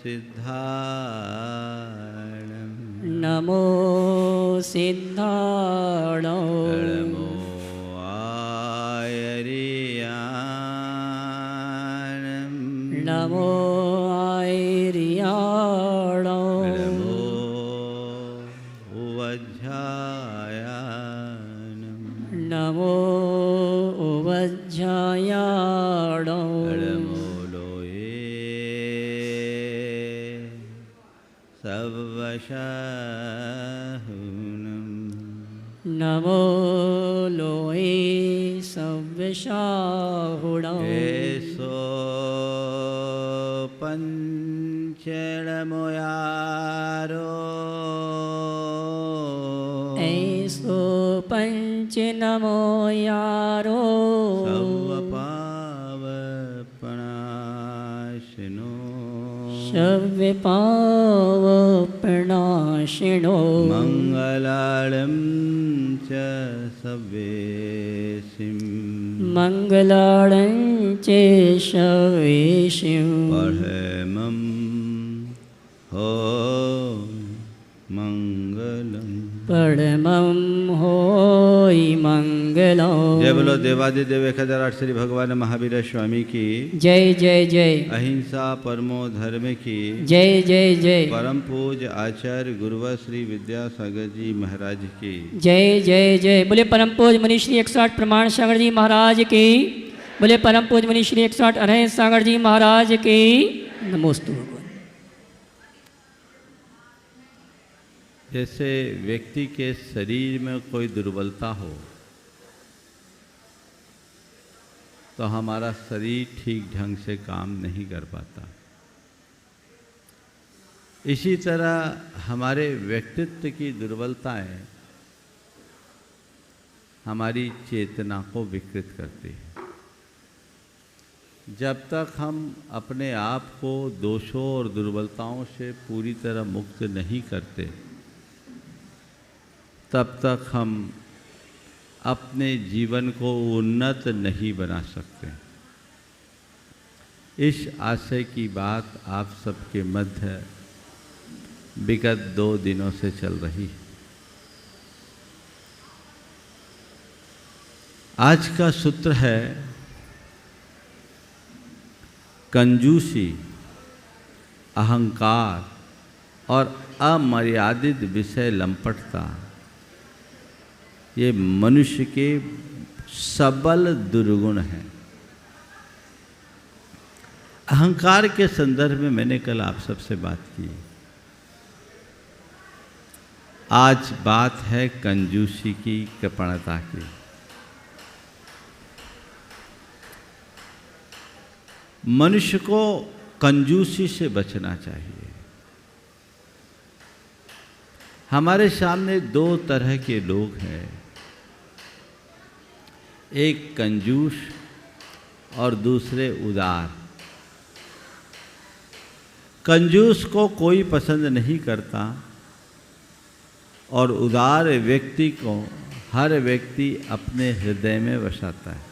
सिद्धाणं नमो सिद्धाणं नमो आयर्याणं नमो आयर्याणं नमो उवज्झायाणं नमो उवज्झायाणं नमो लोये सवशाहुनं नमो लोये सव्यशाहुणं एसो पंचनमोयारो ऐसो पंच नमो यारो सवपावपणाशिनो शव्य पावपणाशिनो मंगलालं च सवेसिं मंगलां चे शवेशिं परमं हो मंगलम्। परमं होय मंगलं। जय बोलो देवादिदेव 1008 श्री भगवान महावीर स्वामी की जय जय जय। अहिंसा परमो धर्म की जय जय जय। परम पूज्य आचार्य गुरुवर श्री विद्यासागर जी महाराज की जय जय जय। बोले परम पूज्य मुनि श्री 108 प्रमाण सागर जी महाराज की। बोले परम पूज्य मुनि श्री 108 अनंत सागर जी महाराज की। नमोस्तु भगवान। जैसे व्यक्ति के शरीर में कोई दुर्बलता हो तो हमारा शरीर ठीक ढंग से काम नहीं कर पाता, इसी तरह हमारे व्यक्तित्व की दुर्बलताएं हमारी चेतना को विकृत करती है। जब तक हम अपने आप को दोषों और दुर्बलताओं से पूरी तरह मुक्त नहीं करते, तब तक हम अपने जीवन को उन्नत नहीं बना सकते। इस आशय की बात आप सबके मध्य विगत 2 दिनों से चल रही है। आज का सूत्र है कंजूसी, अहंकार और अमर्यादित विषय लंपटता ये मनुष्य के सबल दुर्गुण हैं। अहंकार के संदर्भ में मैंने कल आप सबसे बात की आज बात है कंजूसी की, कृपणता की। मनुष्य को कंजूसी से बचना चाहिए। हमारे सामने दो तरह के लोग हैं, एक कंजूस और दूसरे उदार। कंजूस को कोई पसंद नहीं करता और उदार व्यक्ति को हर व्यक्ति अपने हृदय में बसाता है।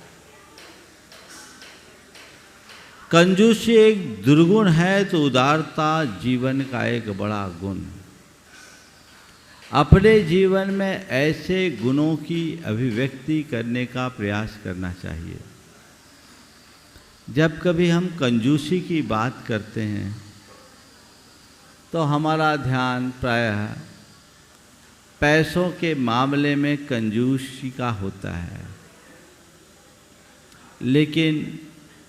कंजूसी एक दुर्गुण है तो उदारता जीवन का एक बड़ा गुण। अपने जीवन में ऐसे गुणों की अभिव्यक्ति करने का प्रयास करना चाहिए। जब कभी हम कंजूसी की बात करते हैं तो हमारा ध्यान प्रायः पैसों के मामले में कंजूसी का होता है, लेकिन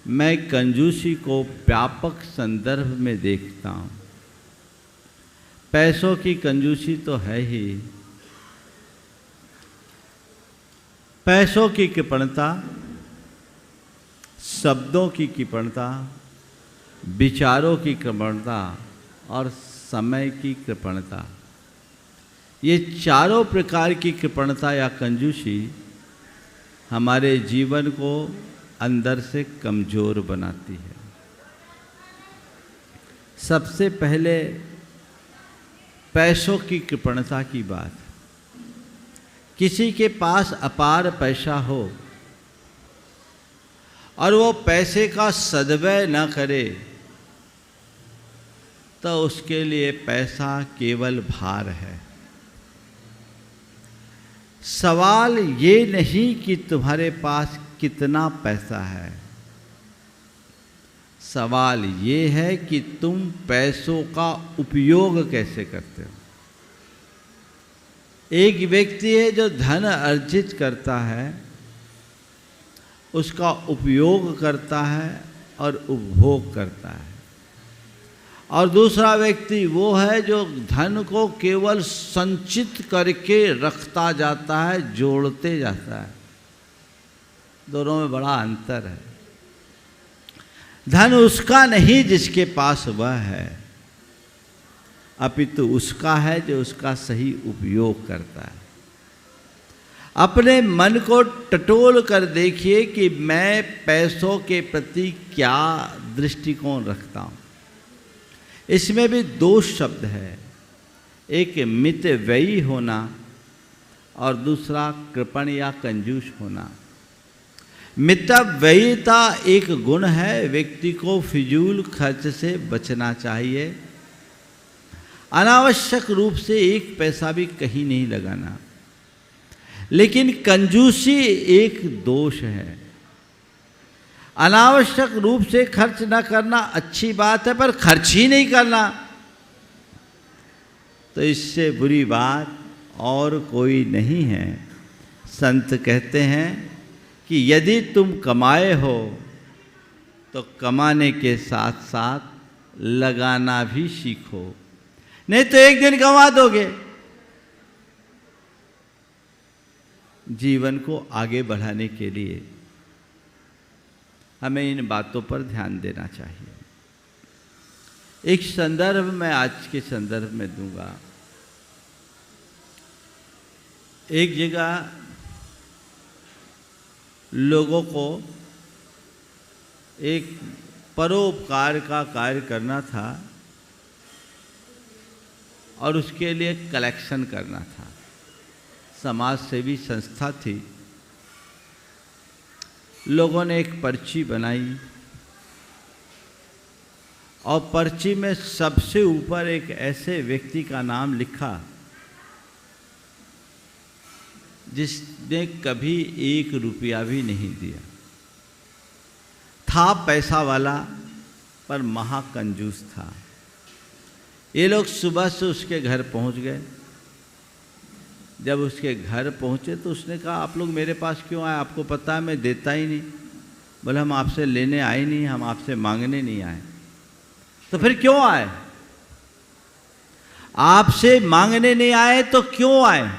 मैं कंजूसी को व्यापक संदर्भ में देखता हूँ। पैसों की कंजूसी तो है ही, पैसों की कृपणता, शब्दों की कृपणता, विचारों की कृपणता और समय की कृपणता, ये चारों प्रकार की कृपणता या कंजूसी हमारे जीवन को अंदर से कमज़ोर बनाती है। सबसे पहले पैसों की कृपणता की बात। किसी के पास अपार पैसा हो और वो पैसे का सद्व्यय न करे तो उसके लिए पैसा केवल भार है। सवाल ये नहीं कि तुम्हारे पास कितना पैसा है, सवाल ये है कि तुम पैसों का उपयोग कैसे करते हो। एक व्यक्ति है जो धन अर्जित करता है, उसका उपयोग करता है और उपभोग करता है, और दूसरा व्यक्ति वो है जो धन को केवल संचित करके रखता जाता है, जोड़ते जाता है। दोनों में बड़ा अंतर है। धन उसका नहीं जिसके पास वह है, अपितु उसका है जो उसका सही उपयोग करता है। अपने मन को टटोल कर देखिए कि मैं पैसों के प्रति क्या दृष्टिकोण रखता हूँ। इसमें भी दो शब्द है, एक मितव्ययी होना और दूसरा कृपण या कंजूस होना। मितव्ययिता एक गुण है, व्यक्ति को फिजूल खर्च से बचना चाहिए, अनावश्यक रूप से एक पैसा भी कहीं नहीं लगाना। लेकिन कंजूसी एक दोष है। अनावश्यक रूप से खर्च न करना अच्छी बात है, पर खर्च ही नहीं करना तो इससे बुरी बात और कोई नहीं है। संत कहते हैं कि यदि तुम कमाए हो तो कमाने के साथ साथ लगाना भी सीखो, नहीं तो एक दिन गंवा दोगे। जीवन को आगे बढ़ाने के लिए हमें इन बातों पर ध्यान देना चाहिए। एक संदर्भ मैं आज के संदर्भ में दूंगा। एक जगह लोगों को एक परोपकार का कार्य करना था और उसके लिए कलेक्शन करना था। समाज सेवी संस्था थी। लोगों ने एक पर्ची बनाई और पर्ची में सबसे ऊपर एक ऐसे व्यक्ति का नाम लिखा जिसने कभी 1 रुपया भी नहीं दिया, था पैसा वाला पर महाकंजूस था। ये लोग सुबह से उसके घर पहुंच गए। जब उसके घर पहुंचे तो उसने कहा, आप लोग मेरे पास क्यों आए? आपको पता है मैं देता ही नहीं। बोले, हम आपसे लेने आए नहीं, हम आपसे मांगने नहीं आए। तो फिर क्यों आए? आपसे मांगने नहीं आए तो क्यों आए?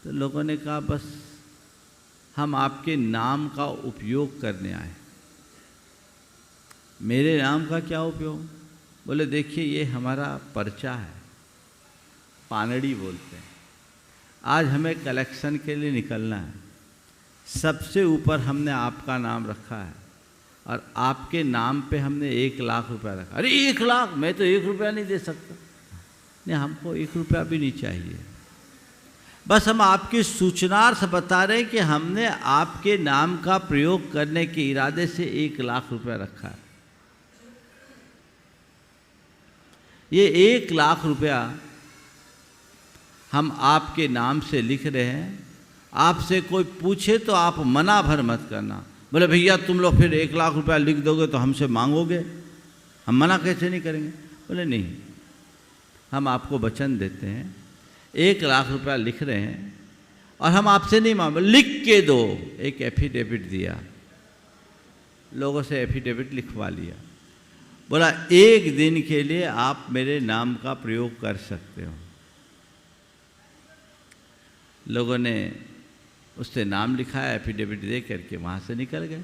तो लोगों ने कहा बस हम आपके नाम का उपयोग करने आए। मेरे नाम का क्या उपयोग? बोले देखिए ये हमारा पर्चा है, पानड़ी बोलते हैं। आज हमें कलेक्शन के लिए निकलना है, सबसे ऊपर हमने आपका नाम रखा है और आपके नाम पे हमने 1 लाख रुपया रखा। अरे 1 लाख? मैं तो 1 रुपया नहीं दे सकता। नहीं, हमको 1 रुपया भी नहीं चाहिए, बस हम आपकी सूचनार्थ बता रहे हैं कि हमने आपके नाम का प्रयोग करने के इरादे से 1 लाख रुपया रखा है। ये 1 लाख रुपया हम आपके नाम से लिख रहे हैं। आपसे कोई पूछे तो आप मना भर मत करना। बोले भैया तुम लोग फिर 1 लाख रुपया लिख दोगे तो हमसे मांगोगे, हम मना कैसे नहीं करेंगे? बोले नहीं, हम आपको वचन देते हैं 1 लाख रुपया लिख रहे हैं और हम आपसे नहीं मांग, लिख के दो। एक एफिडेविट दिया, लोगों से एफिडेविट लिखवा लिया। बोला 1 दिन के लिए आप मेरे नाम का प्रयोग कर सकते हो। लोगों ने उससे नाम लिखाया, एफिडेविट दे करके वहाँ से निकल गए।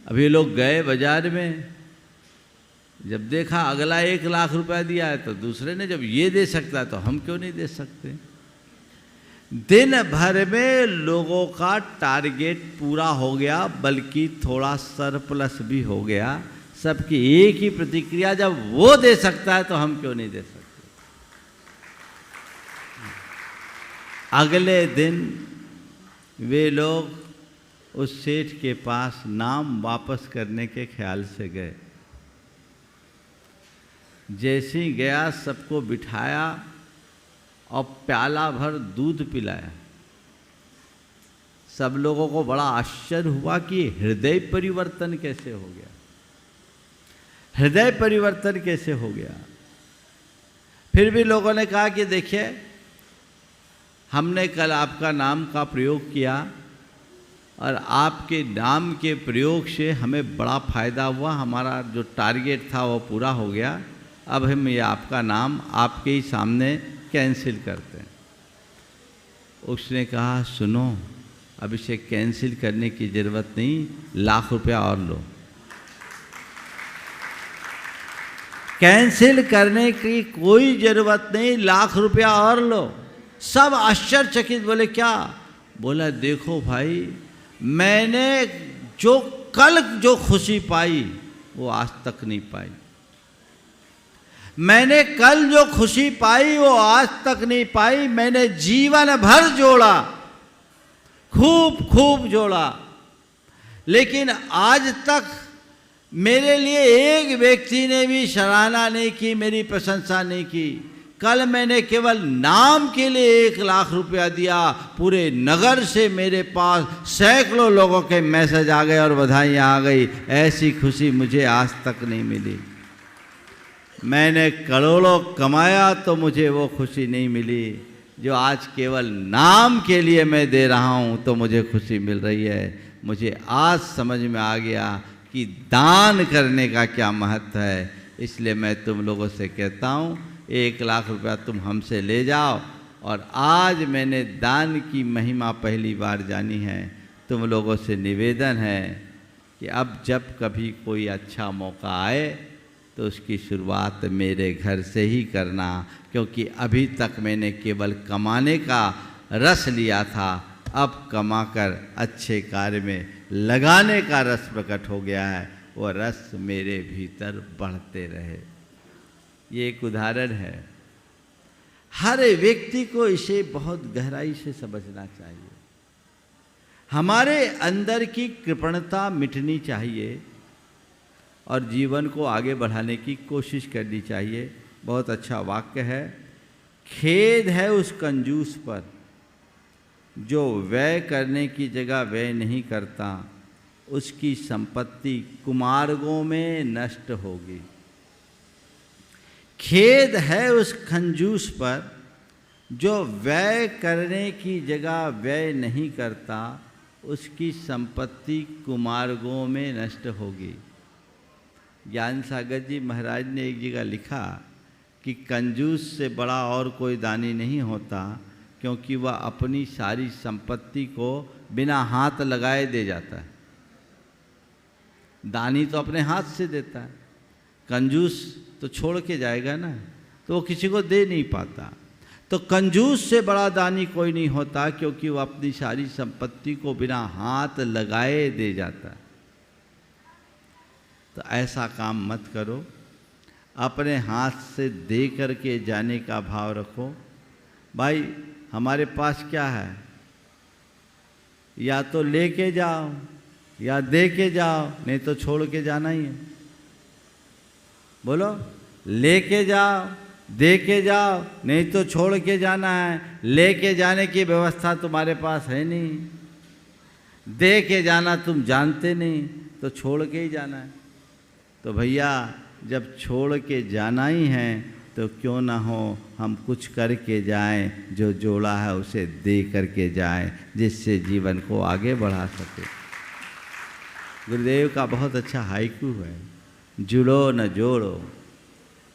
अभी लोग गए बाजार में, जब देखा अगला 1 लाख रुपया दिया है तो दूसरे ने जब ये दे सकता है तो हम क्यों नहीं दे सकते। दिन भर में लोगों का टारगेट पूरा हो गया, बल्कि थोड़ा सरप्लस भी हो गया। सबकी एक ही प्रतिक्रिया, जब वो दे सकता है तो हम क्यों नहीं दे सकते। अगले दिन वे लोग उस सेठ के पास नाम वापस करने के ख्याल से गए। जैसे ही गया सबको बिठाया और प्याला भर दूध पिलाया। सब लोगों को बड़ा आश्चर्य हुआ कि हृदय परिवर्तन कैसे हो गया, हृदय परिवर्तन कैसे हो गया। फिर भी लोगों ने कहा कि देखिए हमने कल आपका नाम का प्रयोग किया और आपके नाम के प्रयोग से हमें बड़ा फ़ायदा हुआ, हमारा जो टारगेट था वो पूरा हो गया। अब हम ये आपका नाम आपके ही सामने कैंसिल करते हैं। उसने कहा सुनो, अब इसे कैंसिल करने की ज़रूरत नहीं, 1 लाख रुपया और लो। कैंसिल करने की कोई ज़रूरत नहीं, 1 लाख रुपया और लो। सब आश्चर्यचकित, बोले क्या? बोला देखो भाई, मैंने जो कल जो खुशी पाई वो आज तक नहीं पाई। मैंने कल जो खुशी पाई वो आज तक नहीं पाई। मैंने जीवन भर जोड़ा, खूब खूब जोड़ा, लेकिन आज तक मेरे लिए एक व्यक्ति ने भी सराहना नहीं की, मेरी प्रशंसा नहीं की। कल मैंने केवल नाम के लिए 1 लाख रुपया दिया, पूरे नगर से मेरे पास सैकड़ों लोगों के मैसेज आ गए और बधाइयाँ आ गई। ऐसी खुशी मुझे आज तक नहीं मिली। मैंने करोड़ों कमाया तो मुझे वो खुशी नहीं मिली जो आज केवल नाम के लिए मैं दे रहा हूँ तो मुझे खुशी मिल रही है। मुझे आज समझ में आ गया कि दान करने का क्या महत्व है। इसलिए मैं तुम लोगों से कहता हूँ 1 लाख रुपया तुम हमसे ले जाओ। और आज मैंने दान की महिमा पहली बार जानी है। तुम लोगों से निवेदन है कि अब जब कभी कोई अच्छा मौका आए तो उसकी शुरुआत मेरे घर से ही करना, क्योंकि अभी तक मैंने केवल कमाने का रस लिया था, अब कमाकर अच्छे कार्य में लगाने का रस प्रकट हो गया है। वो रस मेरे भीतर बढ़ते रहे। ये एक उदाहरण है। हर व्यक्ति को इसे बहुत गहराई से समझना चाहिए। हमारे अंदर की कृपणता मिटनी चाहिए और जीवन को आगे बढ़ाने की कोशिश करनी चाहिए। बहुत अच्छा वाक्य है, खेद है उस कंजूस पर जो व्यय करने की जगह व्यय नहीं करता, उसकी संपत्ति कुमार्गों में नष्ट होगी। खेद है उस कंजूस पर जो व्यय करने की जगह व्यय नहीं करता, उसकी संपत्ति कुमार्गों में नष्ट होगी। ज्ञान सागर जी महाराज ने एक जगह लिखा कि कंजूस से बड़ा और कोई दानी नहीं होता, क्योंकि वह अपनी सारी संपत्ति को बिना हाथ लगाए दे जाता है। दानी तो अपने हाथ से देता है, कंजूस तो छोड़ के जाएगा ना, तो वो किसी को दे नहीं पाता। तो कंजूस से बड़ा दानी कोई नहीं होता, क्योंकि वो अपनी सारी संपत्ति को बिना हाथ लगाए दे जाता है। तो ऐसा काम मत करो, अपने हाथ से दे करके जाने का भाव रखो। भाई हमारे पास क्या है, या तो लेके जाओ या दे के जाओ, नहीं तो छोड़ के जाना ही है। बोलो, लेके जाओ, दे के जाओ, नहीं तो छोड़ के जाना है। लेके जाने की व्यवस्था तुम्हारे पास है नहीं, दे के जाना तुम जानते नहीं, तो छोड़ के ही जाना है। तो भैया जब छोड़ के जाना ही है तो क्यों ना हो हम कुछ करके जाएं, जो जोड़ा है उसे दे करके जाएं, जिससे जीवन को आगे बढ़ा सके। गुरुदेव का बहुत अच्छा हाइकू है, जुड़ो न जोड़ो,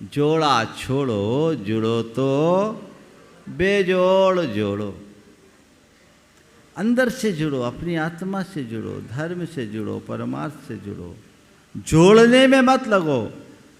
जोड़ा छोड़ो, जुड़ो तो बेजोड़ जोड़ो। अंदर से जुड़ो, अपनी आत्मा से जुड़ो, धर्म से जुड़ो, परमार्थ से जुड़ो। जोड़ने में मत लगो,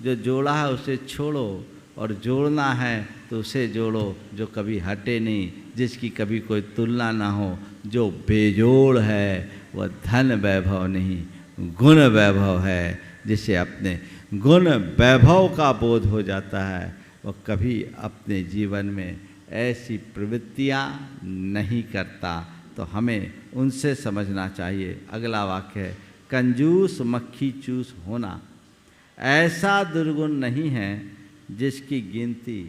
जो जोड़ा है उसे छोड़ो, और जोड़ना है तो उसे जोड़ो जो कभी हटे नहीं, जिसकी कभी कोई तुलना ना हो। जो बेजोड़ है वह धन वैभव नहीं, गुण वैभव है। जिसे अपने गुण वैभव का बोध हो जाता है, वह कभी अपने जीवन में ऐसी प्रवृत्तियाँ नहीं करता। तो हमें उनसे समझना चाहिए। अगला वाक्य है, कंजूस मक्खी चूस होना ऐसा दुर्गुण नहीं है जिसकी गिनती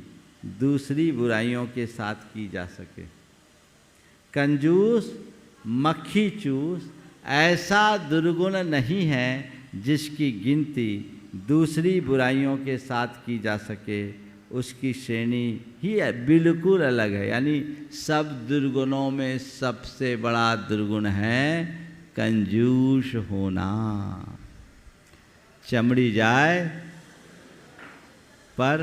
दूसरी बुराइयों के साथ की जा सके। कंजूस मक्खी चूस ऐसा दुर्गुण नहीं है जिसकी गिनती दूसरी बुराइयों के साथ की जा सके। उसकी श्रेणी ही बिल्कुल अलग है। यानी सब दुर्गुणों में सबसे बड़ा दुर्गुण है कंजूस होना। चमड़ी जाए पर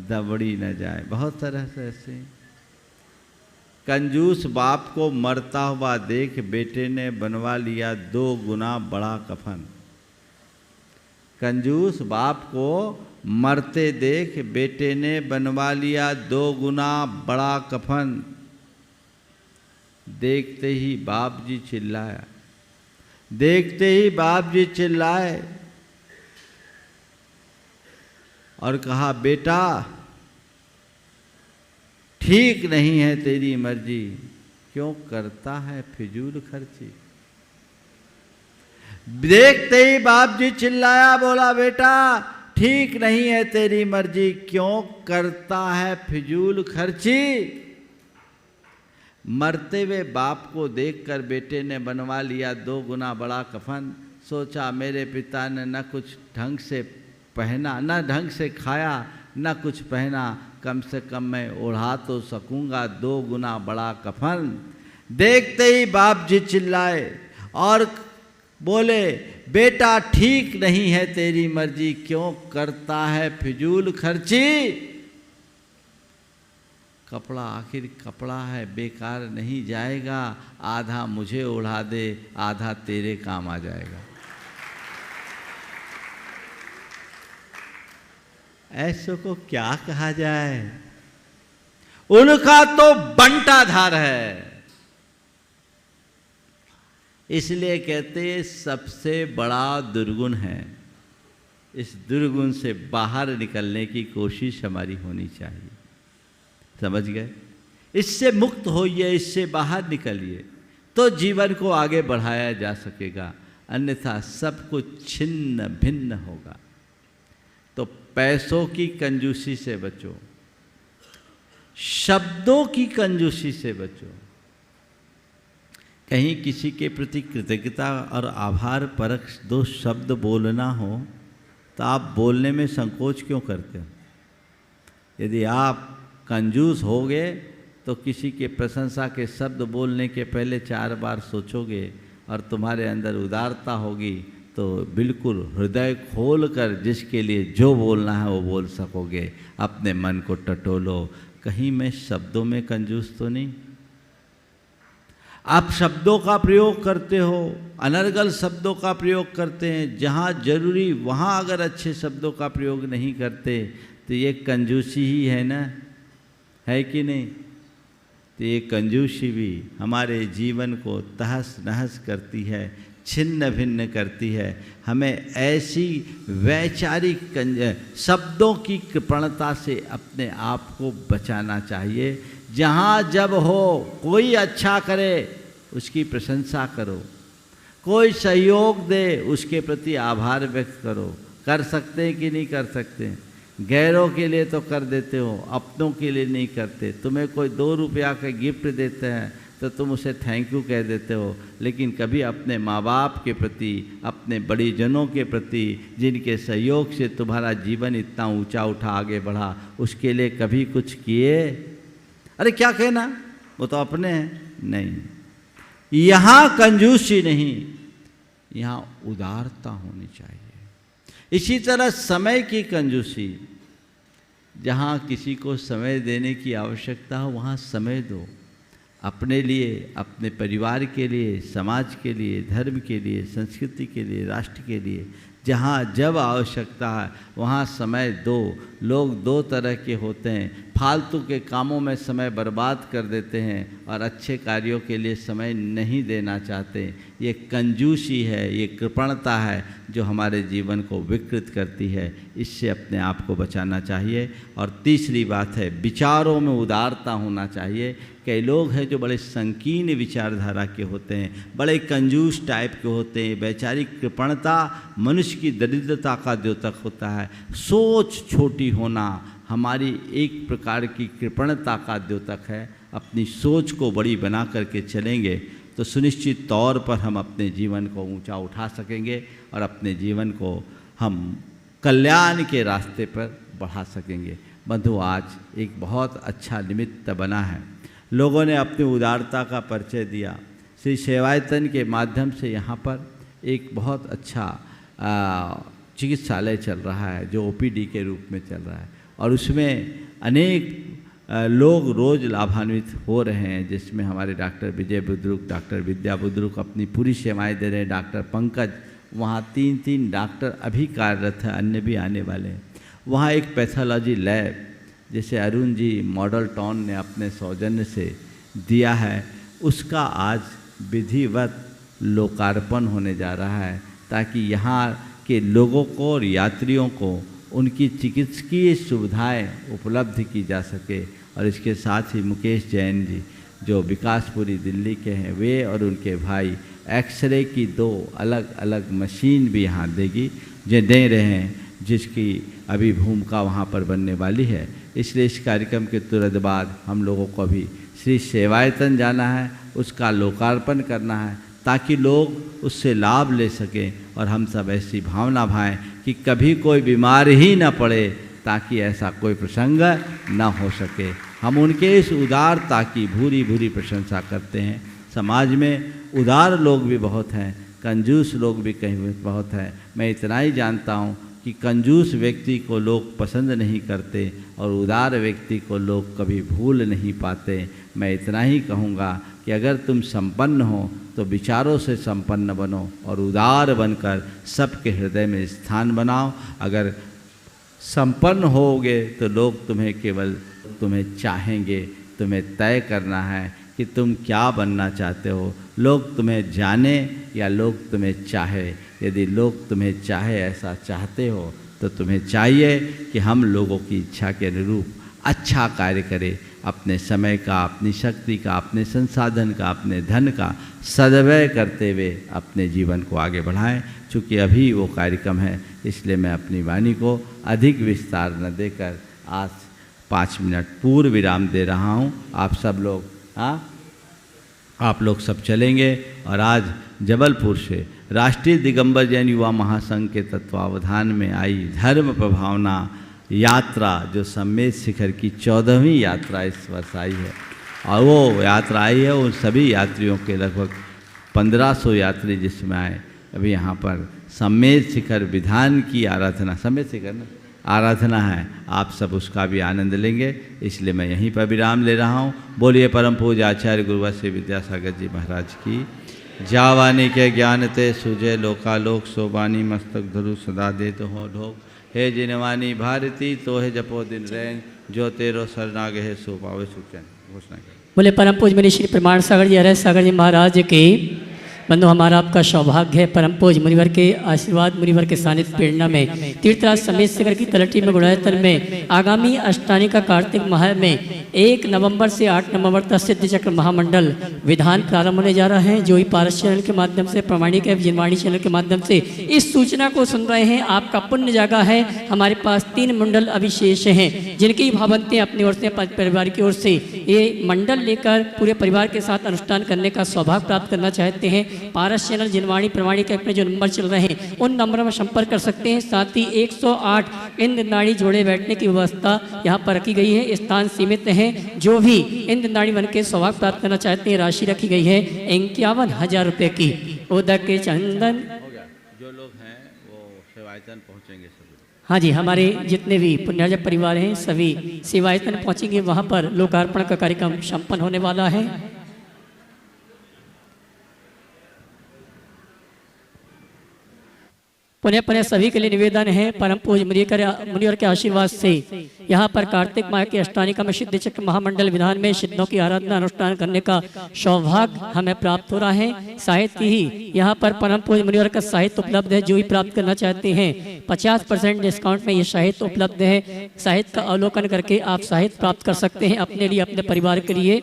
दबड़ी न जाए। बहुत तरह से ऐसे। कंजूस बाप को मरता हुआ देख बेटे ने बनवा लिया 2 गुना बड़ा कफन। कंजूस बाप को मरते देख बेटे ने बनवा लिया 2 गुना बड़ा कफन। देखते ही बाप जी चिल्लाया, देखते ही बाप जी चिल्लाए और कहा, बेटा ठीक नहीं है तेरी मर्जी, क्यों करता है फिजूल खर्ची। देखते ही बाप जी चिल्लाया, बोला, बेटा ठीक नहीं है तेरी मर्जी, क्यों करता है फिजूल खर्ची। मरते हुए बाप को देखकर बेटे ने बनवा लिया 2 गुना बड़ा कफन। सोचा, मेरे पिता ने न कुछ ढंग से पहना, न ढंग से खाया, न कुछ पहना, कम से कम मैं ओढ़ा तो सकूंगा 2 गुना बड़ा कफन। देखते ही बाप जी चिल्लाए और बोले, बेटा ठीक नहीं है तेरी मर्जी, क्यों करता है फिजूल खर्ची। कपड़ा आखिर कपड़ा है, बेकार नहीं जाएगा, आधा मुझे ओढ़ा दे, आधा तेरे काम आ जाएगा। ऐसों को क्या कहा जाए, उनका तो बंटाधार है। इसलिए कहते सबसे बड़ा दुर्गुण है। इस दुर्गुण से बाहर निकलने की कोशिश हमारी होनी चाहिए। समझ गए? इससे मुक्त होइए, इससे बाहर निकलिए, तो जीवन को आगे बढ़ाया जा सकेगा। अन्यथा सब कुछ छिन्न भिन्न होगा। तो पैसों की कंजूसी से बचो, शब्दों की कंजूसी से बचो। कहीं किसी के प्रति कृतज्ञता और आभार परक 2 शब्द बोलना हो तो आप बोलने में संकोच क्यों करते हो? यदि आप कंजूस होगे तो किसी के प्रशंसा के शब्द बोलने के पहले 4 बार सोचोगे, और तुम्हारे अंदर उदारता होगी तो बिल्कुल हृदय खोल कर जिसके लिए जो बोलना है वो बोल सकोगे। अपने मन को टटोलो, कहीं मैं शब्दों में कंजूस तो नहीं। आप शब्दों का प्रयोग करते हो, अनर्गल शब्दों का प्रयोग करते हैं, जहाँ जरूरी वहाँ अगर अच्छे शब्दों का प्रयोग नहीं करते तो ये कंजूसी ही है ना, है कि नहीं? तो ये कंजूसी भी हमारे जीवन को तहस नहस करती है, छिन्न भिन्न करती है। हमें ऐसी वैचारिक शब्दों की कृपणता से अपने आप को बचाना चाहिए। जहाँ जब हो कोई अच्छा करे उसकी प्रशंसा करो, कोई सहयोग दे उसके प्रति आभार व्यक्त करो। कर सकते हैं कि नहीं कर सकते? गैरों के लिए तो कर देते हो, अपनों के लिए नहीं करते। तुम्हें कोई 2 रुपया का गिफ्ट देते हैं तो तुम उसे थैंक यू कह देते हो, लेकिन कभी अपने माँ बाप के प्रति, अपने बड़ी जनों के प्रति, जिनके सहयोग से तुम्हारा जीवन इतना ऊंचा उठा आगे बढ़ा, उसके लिए कभी कुछ किए? अरे क्या कहना, वो तो अपने हैं। नहीं, यहाँ कंजूसी नहीं, यहाँ उदारता होनी चाहिए। इसी तरह समय की कंजूसी, जहाँ किसी को समय देने की आवश्यकता हो वहाँ समय दो। अपने लिए, अपने परिवार के लिए, समाज के लिए, धर्म के लिए, संस्कृति के लिए, राष्ट्र के लिए, जहाँ जब आवश्यकता है वहाँ समय दो। लोग 2 तरह के होते हैं, फालतू के कामों में समय बर्बाद कर देते हैं और अच्छे कार्यों के लिए समय नहीं देना चाहते। ये कंजूसी है, ये कृपणता है जो हमारे जीवन को विकृत करती है। इससे अपने आप को बचाना चाहिए। और तीसरी बात है, विचारों में उदारता होना चाहिए। कई लोग हैं जो बड़े संकीर्ण विचारधारा के होते हैं, बड़े कंजूस टाइप के होते हैं। वैचारिक कृपणता मनुष्य की दरिद्रता का द्योतक होता है। सोच छोटी होना हमारी एक प्रकार की कृपणता का द्योतक है। अपनी सोच को बड़ी बना करके चलेंगे तो सुनिश्चित तौर पर हम अपने जीवन को ऊंचा उठा सकेंगे और अपने जीवन को हम कल्याण के रास्ते पर बढ़ा सकेंगे। बंधु, आज एक बहुत अच्छा निमित्त बना है। लोगों ने अपनी उदारता का परिचय दिया। श्री सेवायतन के माध्यम से यहाँ पर एक बहुत अच्छा चिकित्सालय चल रहा है जो OPD के रूप में चल रहा है, और उसमें अनेक लोग रोज़ लाभान्वित हो रहे हैं, जिसमें हमारे डॉक्टर विजय बुद्रुक, डॉक्टर विद्या बुद्रुक अपनी पूरी सेवाएं दे रहे हैं। डॉक्टर पंकज, वहाँ 3 डॉक्टर अभी कार्यरत हैं, अन्य भी आने वाले हैं। वहाँ एक पैथोलॉजी लैब जैसे अरुण जी मॉडल टाउन ने अपने सौजन्य से दिया है, उसका आज विधिवत लोकार्पण होने जा रहा है, ताकि यहाँ के लोगों को और यात्रियों को उनकी चिकित्सकीय सुविधाएं उपलब्ध की जा सके। और इसके साथ ही मुकेश जैन जी जो विकासपुरी दिल्ली के हैं, वे और उनके भाई एक्सरे की 2 अलग अलग मशीन भी यहाँ दे रहे हैं, जिसकी अभी भूमिका वहाँ पर बनने वाली है। इसलिए इस कार्यक्रम के तुरंत बाद हम लोगों को भी श्री सेवायतन जाना है, उसका लोकार्पण करना है, ताकि लोग उससे लाभ ले सकें और हम सब ऐसी भावना भाएं कि कभी कोई बीमार ही न पड़े, ताकि ऐसा कोई प्रसंग न हो सके। हम उनके इस उदारता की भूरी भूरी प्रशंसा करते हैं। समाज में उदार लोग भी बहुत हैं, कंजूस लोग भी कहीं बहुत हैं। मैं इतना ही जानता हूँ कि कंजूस व्यक्ति को लोग पसंद नहीं करते और उदार व्यक्ति को लोग कभी भूल नहीं पाते। मैं इतना ही कहूँगा कि अगर तुम संपन्न हो तो विचारों से संपन्न बनो और उदार बनकर सबके हृदय में स्थान बनाओ। अगर संपन्न होगे तो लोग तुम्हें चाहेंगे। तुम्हें तय करना है कि तुम क्या बनना चाहते हो। लोग तुम्हें जाने या लोग तुम्हें चाहे। यदि लोग तुम्हें चाहे, ऐसा चाहते हो, तो तुम्हें चाहिए कि हम लोगों की इच्छा के अनुरूप अच्छा कार्य करें। अपने समय का, अपनी शक्ति का, अपने संसाधन का, अपने धन का सदव्यय करते हुए अपने जीवन को आगे बढ़ाएं। चूँकि अभी वो कार्यक्रम है, इसलिए मैं अपनी वाणी को अधिक विस्तार न देकर आज 5 मिनट पूर्व विराम दे रहा हूँ। आप लोग सब चलेंगे। और आज जबलपुर से राष्ट्रीय दिगंबर जैन युवा महासंघ के तत्वावधान में आई धर्म प्रभावना यात्रा, जो सम्मेद शिखर की 14वीं यात्रा इस वर्ष आई है, और वो यात्रा आई है उन सभी यात्रियों के लगभग 1500 यात्री जिसमें आए। अभी यहाँ पर सम्मेद शिखर विधान की आराधना, सम्मेद शिखर ना आराधना है, आप सब उसका भी आनंद लेंगे। इसलिए मैं यहीं पर विराम ले रहा हूँ। बोलिए परम पूज्य आचार्य गुरुवर श्री विद्यासागर जी महाराज की। जावानी के ज्ञान ते सुजय लोकालोक, सोबानी मस्तक धरु सदा दे तो हो ढोक। हे जिनवानी भारती तो है जपो दिन रैन, जो तेरो शरणाग है सो पावे सुचैन। घोषणा करें। बोले परम पूज्य मुनि श्री प्रमाण सागर जी हरे सागर जी महाराज के। बंधु हमारा आपका सौभाग्य है परम पूज्य मुनिवर के आशीर्वाद, मुनिवर के सानिध्य प्रेरणा में तीर्थराज समेत शिखर की तलटी में गुड़ायतन में आगामी अष्टानिका कार्तिक माह में 1 नवंबर से 8 नवंबर तक सिद्ध चक्र महामंडल विधान प्रारंभ होने जा रहा है। जो ही पारस चैनल के माध्यम से, प्रमाणिक एवं जिनवाणी चैनल के माध्यम से इस सूचना को सुन रहे हैं, आपका पुण्य जागा है। हमारे पास 3 मंडल अविशेष हैं जिनकी भावंतें अपनी ओर से, परिवार की ओर से ये मंडल लेकर पूरे परिवार के साथ अनुष्ठान करने का सौभाग्य प्राप्त करना चाहते हैं। पारस चैनल, जिनवाणी, प्रमाणिक में जो नंबर चल रहे हैं उन नंबरों में संपर्क कर सकते हैं। साथ ही 108 इंद्र नाड़ी जोड़े बैठने की व्यवस्था यहाँ पर रखी गई है। स्थान सीमित है। जो भी इंद्र नाड़ी बन के सौभाग्य प्राप्त करना चाहते हैं, राशि रखी गई है 51,000 रुपये की। उदक के चंदन जो लोग हैं वो सेवायतन पहुँचेंगे सभी। हाँ जी, हमारे जितने भी पुण्यार्जक परिवार हैं सभी सेवायतन पहुँचेंगे। वहाँ पर लोकार्पण का कार्यक्रम संपन्न होने वाला है। पुनः पुनः सभी के लिए निवेदन है, परम पूज्य मुनिवर के आशीर्वाद से यहाँ पर कार्तिक माह की अष्टानिका में सिद्ध चक्र महामंडल विधान में सिद्धों की आराधना अनुष्ठान करने का सौभाग्य हमें प्राप्त हो रहा है। साहित्य ही यहाँ पर परम पूज्य मुनिवर का साहित्य उपलब्ध है। जो भी प्राप्त करना चाहते हैं 50% डिस्काउंट में ये साहित्य उपलब्ध है। साहित्य का अवलोकन करके आप साहित्य प्राप्त कर सकते हैं अपने लिए, अपने परिवार के लिए।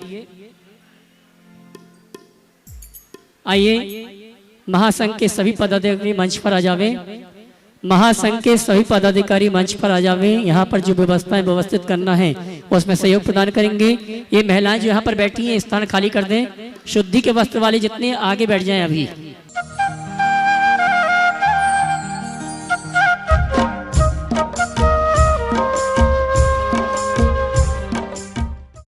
आइए महासंघ के सभी पदाधिकारी मंच पर आ जावे। महासंघ के सभी पदाधिकारी मंच पर आ जावे। यहाँ पर जो व्यवस्थाएं व्यवस्थित करना है उसमें सहयोग प्रदान करेंगे। ये महिलाएं जो यहाँ पर बैठी हैं स्थान खाली कर दें। शुद्धि के वस्त्र वाले जितने आगे बैठ जाएं अभी।